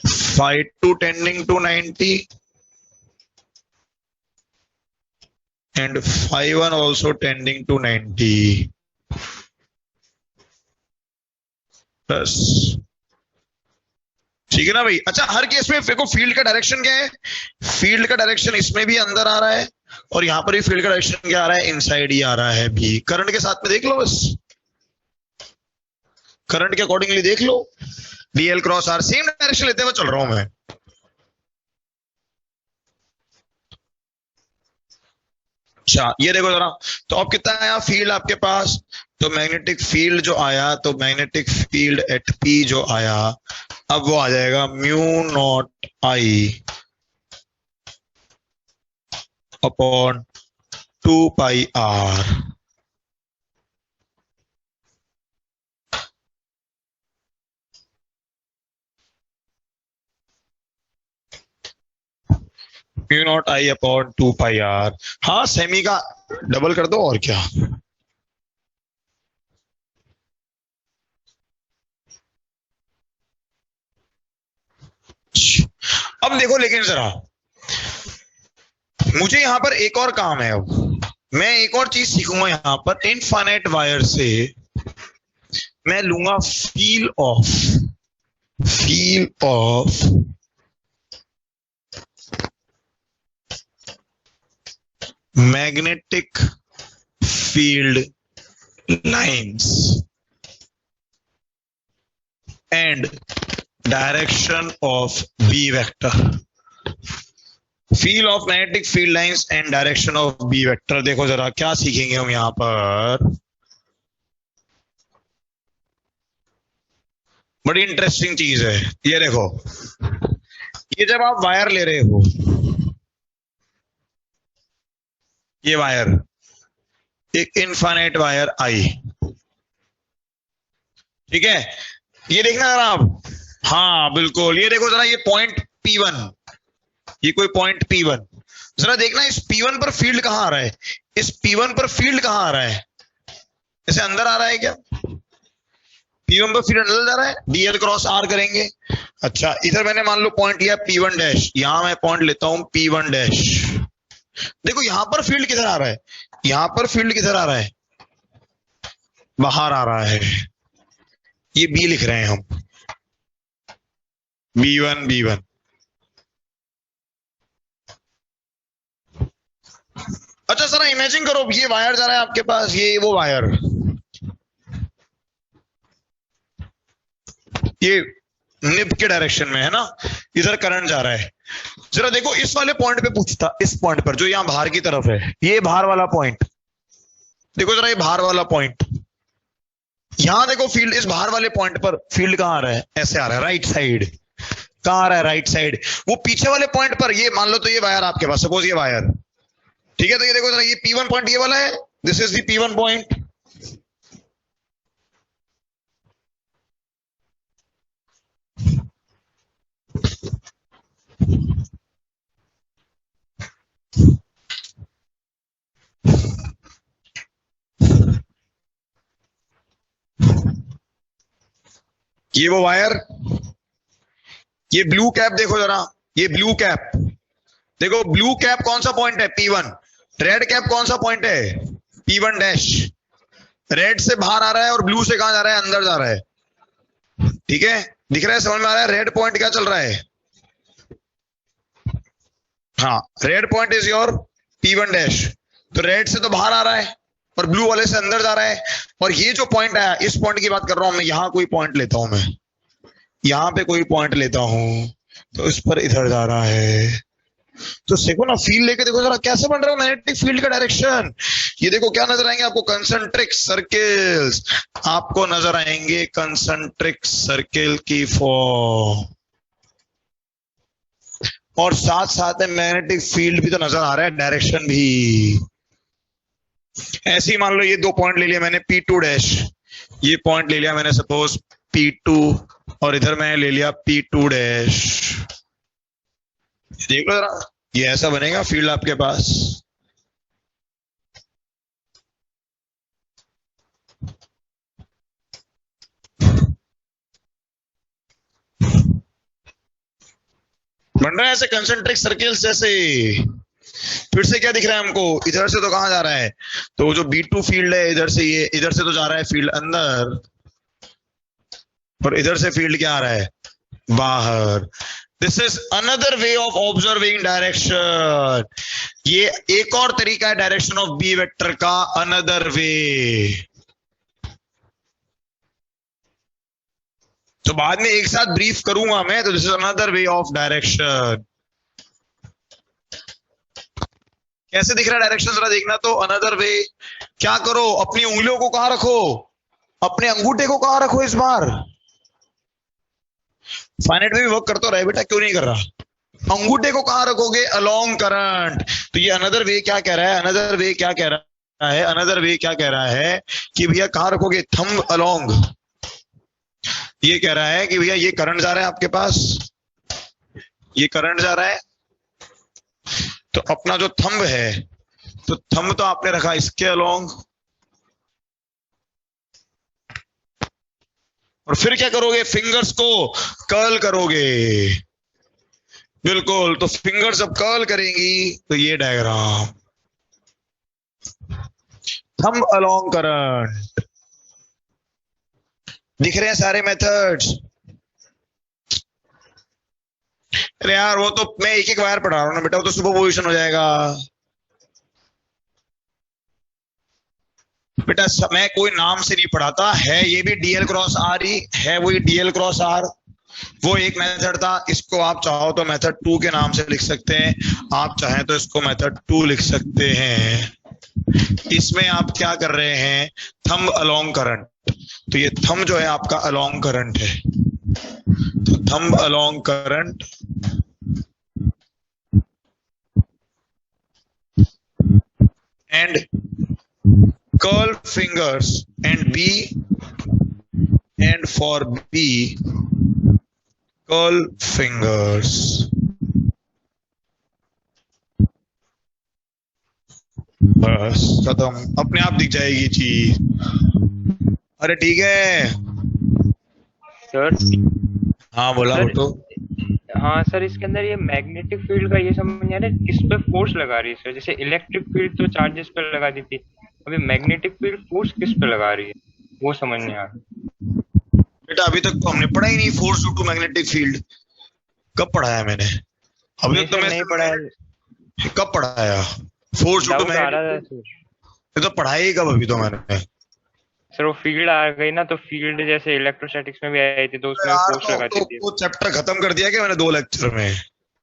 φ2 tending to 90 and φ1 also tending to 90 plus. ठीक है ना भाई? अच्छा, हर केस में देखो फील्ड का डायरेक्शन क्या है? फील्ड का डायरेक्शन इसमें भी अंदर आ रहा है और यहां पर भी फील्ड का डायरेक्शन क्या आ रहा है? इनसाइड ही आ रहा है भी। करंट के साथ में देख लो, बस करंट के अकॉर्डिंगली देख लो। VL cross R same direction लेते हुए चल रहा हूं मैं। अच्छा ये देखो जरा, तो अब कितना आया फील्ड आपके पास? तो मैग्नेटिक फील्ड जो आया, तो मैग्नेटिक फील्ड एट P जो आया, अब वो आ जाएगा mu naught I upon 2πr। Mu naught I upon 2πr। हाँ, सेमी का डबल कर दो और क्या। अब देखो, लेकिन जरा मुझे यहां पर एक और काम है। अब मैं एक और चीज सीखूंगा यहां पर। इनफाइनाइट वायर से मैं लूंगा feel of magnetic field lines and direction of B vector. Field of magnetic field lines and direction of B vector. देखो जरा क्या सीखेंगे हम यहां पर, बड़ी इंटरेस्टिंग चीज है। ये देखो, ये जब आप वायर ले रहे हो, ये वायर एक इनफाइनाइट वायर आई, ठीक है, ये देखना जरा आप, हाँ बिल्कुल, ये देखो जरा, ये पॉइंट P1, ये कोई पॉइंट P1, जरा देखना इस P1 पर फील्ड कहां आ रहा है, इस P1 पर फील्ड कहां आ रहा है, इसे अंदर आ रहा है क्या, P1 पर फील्ड अंदर जा रहा है, dl क्रॉस r करेंगे। अच्छा, इधर मैंने मान लो पॉइंट लिया P1 डैश, यहां मैं पॉइंट लेता हूं P1 डैश। देखो यहां पर फील्ड किधर आ रहा है, यहां पर फील्ड किधर आ रहा है, बाहर आ रहा है, ये B लिख रहे हैं हम, B1 B1। अच्छा सर इमेजिन करो, ये वायर जा रहा है आपके पास, ये वो वायर, ये निब के डायरेक्शन में है ना, इधर करंट जा रहा है। जरा देखो इस वाले पॉइंट पे पूछता, इस पॉइंट पर जो यहां बाहर की तरफ है, ये बाहर वाला पॉइंट, देखो जरा ये बाहर वाला पॉइंट, यहां देखो फील्ड, इस बाहर वाले पॉइंट पर फील्ड कहां आ रहा है, ऐसे आ रहा है, राइट साइड, कहां आ रहा है, राइट साइड। वो पीछे वाले पॉइंट पर, ये मान लो तो ये वायर आपके पास, सपोज ये वायर, ठीक है, तो ये देखो जरा, ये P1 पॉइंट ये वाला है, this is the P1 point, ये वो वायर, ये ब्लू कैप देखो जरा, ये ब्लू कैप देखो, ब्लू कैप कौन सा पॉइंट है, P1, रेड कैप कौन सा पॉइंट है, P1 डैश, रेड से बाहर आ रहा है और ब्लू से कहां जा रहा है, अंदर जा रहा है, ठीक है, दिख रहा है, समझ में आ रहा है, रेड पॉइंट क्या चल रहा है, हाँ red point is your P1 dash, तो रेड से तो बाहर आ रहा है और ब्लू वाले से अंदर जा रहा है, और ये जो पॉइंट आया, इस पॉइंट की बात कर रहा हूं मैं, यहां कोई पॉइंट लेता हूं मैं, यहां पे कोई पॉइंट लेता हूं, तो इस पर इधर जा रहा है, तो देखो ना, फील्ड लेके देखो जरा कैसे बन रहा है मैग्नेटिक फील्ड का डायरेक्शन। ये देखो क्या नजर आएंगे आपको, कंसंट्रिक सर्किल्स, आपको नजर आएंगे कंसंट्रिक सर्किल की फॉर्म, और साथ साथ में मैग्नेटिक फील्ड भी तो नजर आ रहा है, डायरेक्शन भी। ऐसे ही मान लो ये दो पॉइंट ले लिया मैंने P2 डैश, ये पॉइंट ले लिया मैंने सपोज P2, और इधर मैंने ले लिया P2 डैश, देख लो जरा, ये ऐसा बनेगा फील्ड आपके पास। बन रहा है ऐसे कंसंट्रिक सर्किल्स जैसे। फिर से क्या दिख रहा है हमको, इधर से तो कहां जा रहा है, तो वो जो B2 फील्ड है, इधर से ये, इधर से तो जा रहा है फील्ड अंदर, और इधर से फील्ड क्या आ रहा है, बाहर। This is another way of observing direction, ये एक और तरीका है डायरेक्शन ऑफ बी वेक्टर का, अनदर वे। तो बाद में एक साथ ब्रीफ करूंगा मैं, तो this is another way of direction. कैसे दिख रहा है डायरेक्शन जरा देखना, तो अनदर वे, क्या करो, अपनी उंगलियों को कहां रखो, अपने अंगूठे को कहां रखो, इस बार फाइनाइट में भी वर्क करता रहे बेटा, क्यों नहीं कर रहा, अंगूठे को कहां रखोगे, अलोंग करंट। तो ये अनदर वे क्या कह रहा है, अनदर वे क्या कह रहा है, अनदर वे क्या कह रहा है कि भैया कहां रखोगे, थंब अलोंग। ये कह रहा है कि भैया ये करंट जा रहा है आपके पास, ये करंट जा रहा है, तो अपना जो थंब है, तो थंब तो आपने रखा इसके अलोंग, और फिर क्या करोगे, फिंगर्स को कर्ल करोगे, बिल्कुल, तो फिंगर जब कर्ल करेंगी तो ये डायग्राम, थंब अलोंग करंट। दिख रहे हैं सारे मेथड्स। अरे यार वो तो मैं एक एक वायर पढ़ा रहा हूँ ना बेटा, वो तो सुपर पोजिशन हो जाएगा। बेटा मैं कोई नाम से नहीं पढ़ाता है, ये भी डीएल क्रॉस आर ही है, वही डीएल क्रॉस आर। वो एक मेथड था, इसको आप चाहो तो मेथड 2 के नाम से लिख सकते हैं, आप चाहें तो इसको मेथड 2 लिख सकते हैं। इसमें आप क्या कर रहे हैं, थंब अलोंग करंट, तो ये थंब जो है आपका अलोंग करंट है, तो thumb along current and curl fingers and B and for B curl fingers. बस खत्म, अपने आप दिख जाएगी चीज। अरे ठीक है सर। हाँ बोला सर, वो तो। हाँ सर, इसके अंदर ये मैग्नेटिक फील्ड का ये समझ नहीं आ रहा है किस पे फोर्स लगा रही है सर। जैसे इलेक्ट्रिक फील्ड तो चार्जेस पे लगा दी थी, अभी मैग्नेटिक फील्ड फोर्स किस पे लगा रही है वो समझ नहीं आ रहा। बेटा अभी तक तो हमने पढ़ा ही नहीं force due to magnetic field. कब पढ़ाया मैंने? अभी तक तो मैं नहीं पढ़ा, कब पढ़ाया फोर्स ड्यू टू डाउट आ रहा था मैग्नेटिक? सर। ये तो पढ़ाया ही कब अभी तो मैंने। सर वो फील्ड आ गई ना, तो फील्ड जैसे इलेक्ट्रोस्टैटिक्स में भी आई थी तो उसमें यार फोर्स लगाती थी। तो चैप्टर खत्म कर दिया क्या मैंने 2 लेक्चर में?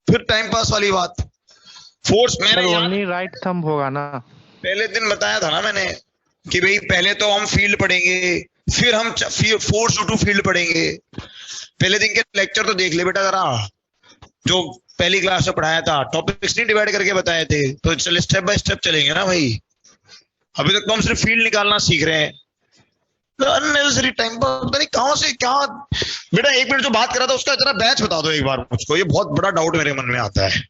फिर टाइम पास वाली बात। फोर्स मैंने ओनली राइट थंब होगा ना? पहले दिन बताया था ना मैंने कि भाई पहले तो हम फील्ड पढ़ेंगे, फिर हम फोर्स ड्यू टू फील्ड पढ़ेंगे। पहले दिन के लेक्चर तो देख ले बेटा जरा, जो पहली क्लास में पढ़ाया था, टॉपिक्स नहीं डिवाइड करके बताए थे, तो चल स्टेप बाय स्टेप चलेंगे ना भाई। अभी तक तो हम सिर्फ फील्ड निकालना सीख रहे हैं, अननेसेसरी टाइम पर पता नहीं कहां से क्या। बेटा 1 मिनट जो बात कर रहा था उसका जरा बैच बता दो एक बार मुझको, ये बहुत बड़ा डाउट मेरे मन में आता है।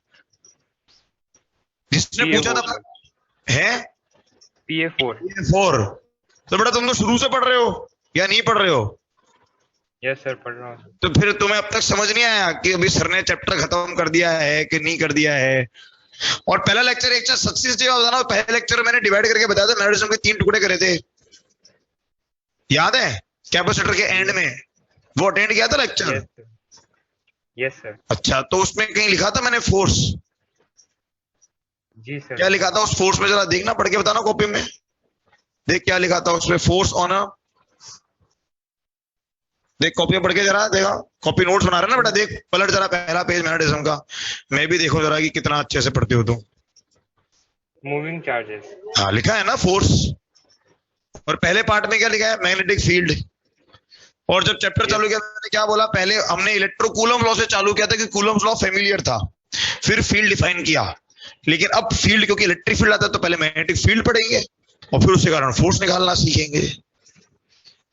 जिसने पूछा था है PA4। तो बेटा तुम तो शुरू से पढ़ रहे हो या नहीं पढ़ रहे हो? यस सर, पढ़ रहा हूँ। तो फिर तुम्हें अब तक समझ नहीं आया कि अभी सर ने चैप्टर खत्म कर दिया है कि नहीं कर दिया है? और पहला लेक्चर एक सच्ची सच्ची बात बताना, पहले लेक्चर मैंने डिवाइड करके बताया था, मैग्नेटिज्म के 3 टुकड़े करे थे, याद है? कैपेसिटर के एंड में वो अटेंड किया था लेक्चर। Yes sir. अच्छा, तो उसमें कहीं लिखा था मैंने फोर्स? जी सर। क्या लिखा था उस फोर्स में, जरा देखना, पढ़ के बताना कॉपी में, देख क्या लिखा था उसमें। फोर्स ऑन अ, देख कॉपी पढ़ के जरा, देखा कॉपी नोट्स बना रहे ना बेटा, देख पलट जरा पहला पेज मैग्नेटिज्म का, मैं भी देखो जरा कि कितना अच्छे से पढ़ते हो तुम। Moving charges. हाँ लिखा है ना फोर्स, और पहले पार्ट में क्या लिखा है, मैग्नेटिक फील्ड। और जब चैप्टर चालू किया मैंने क्या बोला, पहले हमने इलेक्ट्रोकूलम लॉ से चालू किया था कि कूलम्स लॉ फेमिलियर था, फिर फील्ड डिफाइन किया, लेकिन अब फील्ड क्योंकि इलेक्ट्रिक फील्ड आता है तो पहले मैग्नेटिक फील्ड पढ़ेंगे और फिर उसके कारण फोर्स निकालना सीखेंगे।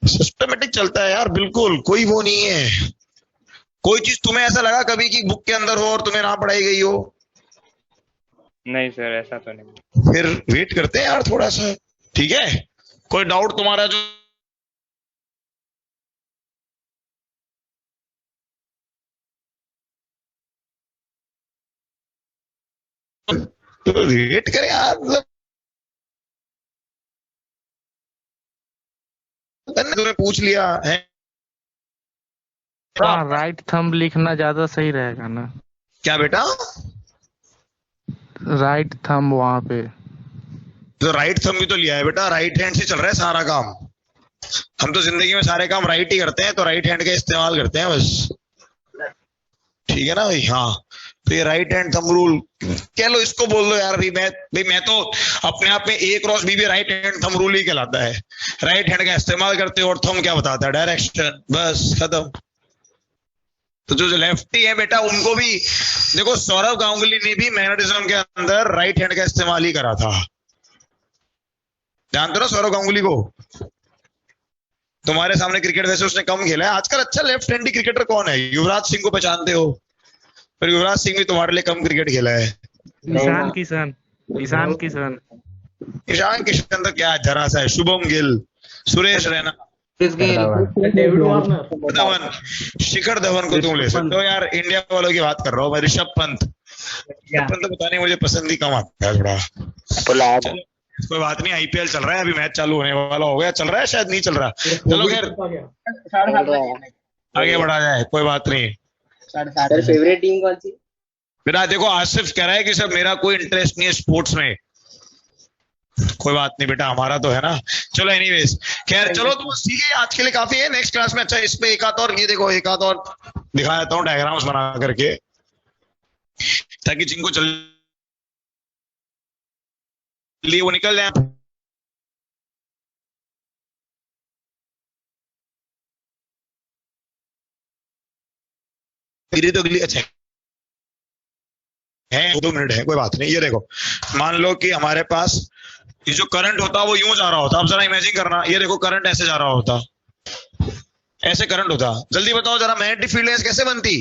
सिस्टमेटिक चलता है यार, बिल्कुल कोई वो नहीं है। कोई चीज तुम्हें ऐसा लगा कभी कि बुक के अंदर हो और तुम्हें ना पढ़ाई गई हो? नहीं सर, ऐसा तो नहीं। फिर वेट करते हैं यार थोड़ा सा, ठीक है? कोई डाउट तुम्हारा जो तो वेट करें यार, तुमने पूछ लिया है। हाँ, राइट थंब लिखना ज्यादा सही रहेगा ना? क्या बेटा? राइट थंब वहां पे तो राइट थंब भी तो लिया है बेटा, राइट हैंड से चल रहा है सारा काम। हम तो जिंदगी में सारे काम राइट ही करते हैं, तो राइट हैंड का इस्तेमाल करते हैं बस, ठीक है ना भाई? हाँ, तो ये राइट हैंड थंब रूल कह लो, इसको बोल दो यार। मैं तो अपने आप में ए क्रॉस बी भी राइट हैंड थंब रूल ही कहलाता है। राइट हैंड का इस्तेमाल करते हो और थंब क्या बताता है, डायरेक्शन, बस खत्म। तो जो लेफ्टी है बेटा उनको भी देखो, सौरव गांगुली ने भी मैग्नेटिज्म के अंदर राइट हैंड का इस्तेमाल ही करा था, जानते हो ना सौरव गांगुली को? तुम्हारे सामने क्रिकेट वैसे उसने कम खेला है आजकल। अच्छा लेफ्ट हैंडी क्रिकेटर कौन है? युवराज सिंह को पहचानते हो? पर युवराज सिंह भी तुम्हारे लिए कम क्रिकेट खेला है। ईशान किशन ईशान किशन तो क्या जरा सा है। शुभम गिल, सुरेश रैना, धवन, शिखर धवन को तुम ले सकते हो यार। इंडिया वालों की बात कर रहा हूँ मैं। ऋषभ पंत तो पता नहीं, मुझे पसंद ही कम आता है थोड़ा। कोई बात नहीं, आईपीएल चल रहा है, अभी मैच चालू होने वाला हो गया, चल रहा है शायद, नहीं चल रहा, चलो खैर आगे बढ़ा जाए, कोई बात नहीं। सर फेवरेट टीम कौन सी? बेटा देखो आसिफ कह रहा है कि सर मेरा कोई इंटरेस्ट नहीं है स्पोर्ट्स में। कोई बात नहीं बेटा, हमारा तो है ना। चलो एनीवेज, खैर चलो तो बस ठीक है, आज के लिए काफी है। नेक्स्ट क्लास में अच्छा इस पे एक आध और, ये देखो एक आध और दिखा देता हूँ डायग्राम्स बना करके, ताकि जिनको जल्दी वो निकल जाए। तो अगली अच्छा है, 2 मिनट है, कोई बात नहीं। ये देखो, मान लो कि हमारे पास ये जो करंट होता वो यूं जा रहा होता, अब जरा इमेजिन करना, ये देखो करंट ऐसे जा रहा होता, ऐसे करंट होता। जल्दी बताओ जरा, मैग्नेटिक फील्ड कैसे बनती?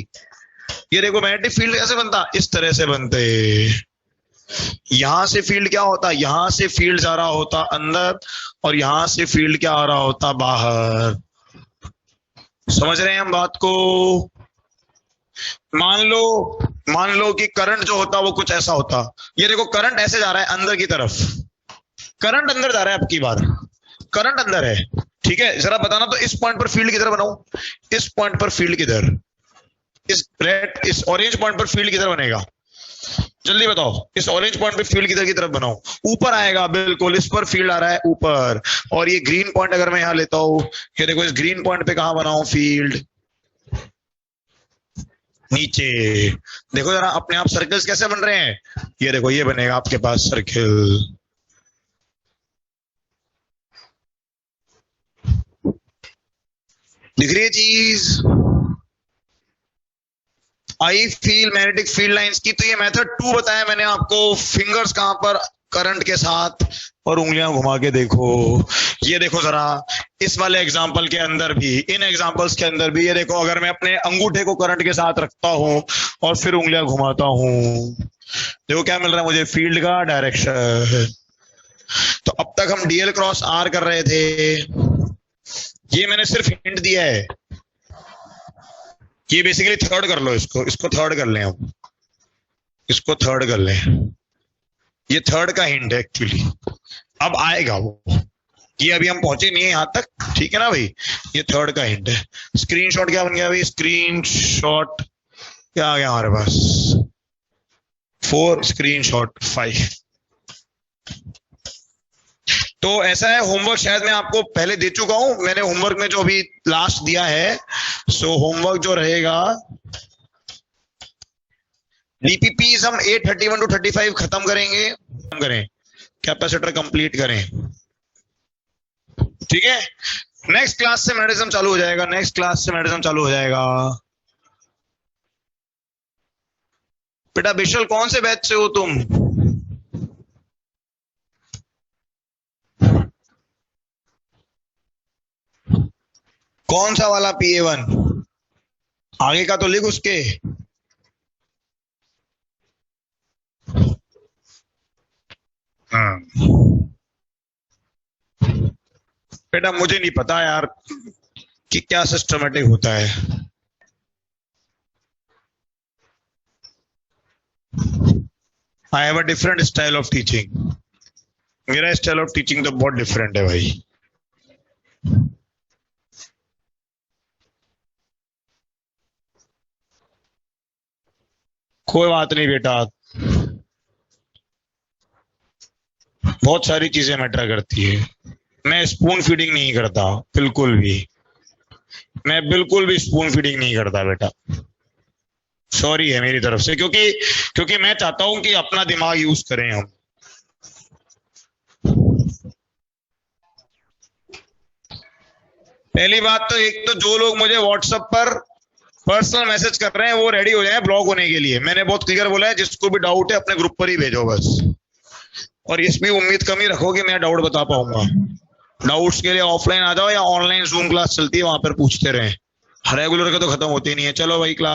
ये देखो मैग्नेटिक फील्ड कैसे बनता, इस तरह से बनते। यहां से फील्ड क्या होता, यहां से फील्ड जा रहा होता अंदर, और यहां से फील्ड क्या आ रहा होता, बाहर। समझ रहे हैं हम बात को? मान लो कि करंट जो होता वो कुछ ऐसा होता। ये देखो करंट ऐसे जा रहा है अंदर की तरफ, करंट अंदर जा रहा है, अब की बार करंट अंदर है, ठीक है। जरा बताना तो इस पॉइंट पर फील्ड किधर बनाऊं, इस पॉइंट पर फील्ड किधर, इस ऑरेंज पॉइंट पर फील्ड किधर बनेगा? जल्दी बताओ, इस ऑरेंज पॉइंट पे फील्ड किधर की तरफ बनाऊं? ऊपर आएगा, बिल्कुल इस पर फील्ड आ रहा है ऊपर। और ये ग्रीन पॉइंट अगर मैं यहां लेता हूं, ये देखो इस ग्रीन पॉइंट पे कहां बनाऊं फील्ड? नीचे। देखो जरा अपने आप सर्कल्स कैसे बन रहे हैं, ये देखो ये बनेगा आपके पास सर्किल। दिख रही है चीज? I feel magnetic field lines की। तो ये मेथड 2 बताया मैंने आपको, फिंगर्स कहां पर करंट के साथ, और उंगलियां घुमा के देखो। ये देखो जरा इस वाले एग्जाम्पल के अंदर भी, इन एग्जाम्पल्स के अंदर भी, ये देखो अगर मैं अपने अंगूठे को करंट के साथ रखता हूं और फिर उंगलियां घुमाता हूं, देखो क्या मिल रहा है मुझे, फील्ड का डायरेक्शन। तो अब तक हम डीएल क्रॉस आर कर रहे थे, ये मैंने सिर्फ हिंट दिया है। ये बेसिकली थर्ड कर लो, इसको थर्ड कर लें, हम इसको थर्ड कर लें, ये थर्ड का हिंट है एक्चुअली। अब आएगा वो, ये अभी हम पहुंचे नहीं है यहां तक, ठीक है ना भाई। ये थर्ड का हिंट है। स्क्रीनशॉट क्या बन गया भाई, स्क्रीनशॉट क्या आ गया हमारे पास, 4 स्क्रीनशॉट 5। तो ऐसा है, होमवर्क शायद मैं आपको पहले दे चुका हूं, मैंने होमवर्क में जो अभी लास्ट दिया है। सो होमवर्क जो रहेगा, डीपीपीज हम 831 to 35 खत्म करेंगे, कैपेसिटर कंप्लीट करें, ठीक है। नेक्स्ट क्लास से मैग्नेटिज्म चालू हो जाएगा, बेटा बिशल कौन से बैच से हो तुम? कौन सा वाला PA1? आगे का तो लिख उसके। बेटा मुझे नहीं पता यार कि क्या सिस्टमेटिक होता है। I have a different style of teaching, मेरा स्टाइल ऑफ टीचिंग तो बहुत डिफरेंट है भाई। कोई बात नहीं बेटा, बहुत सारी चीजें मैटर करती है। मैं स्पून फीडिंग नहीं करता, बिल्कुल भी, मैं बिल्कुल भी स्पून फीडिंग नहीं करता बेटा, सॉरी है मेरी तरफ से, क्योंकि मैं चाहता हूं कि अपना दिमाग यूज करें हम। पहली बात तो, एक तो जो लोग मुझे व्हाट्सएप पर पर्सनल मैसेज कर रहे हैं वो रेडी हो जाए ब्लॉक होने के लिए। मैंने बहुत क्लियर बोला है, जिसको भी डाउट है अपने ग्रुप पर ही भेजो बस। और इसमें उम्मीद कम ही रखो कि मैं डाउट बता पाऊंगा। डाउट्स के लिए ऑफलाइन आ जाओ या ऑनलाइन जूम क्लास चलती है, वहां पर पूछते रहें। रेगुलर का तो खत्म होती नहीं है। चलो भाई क्लास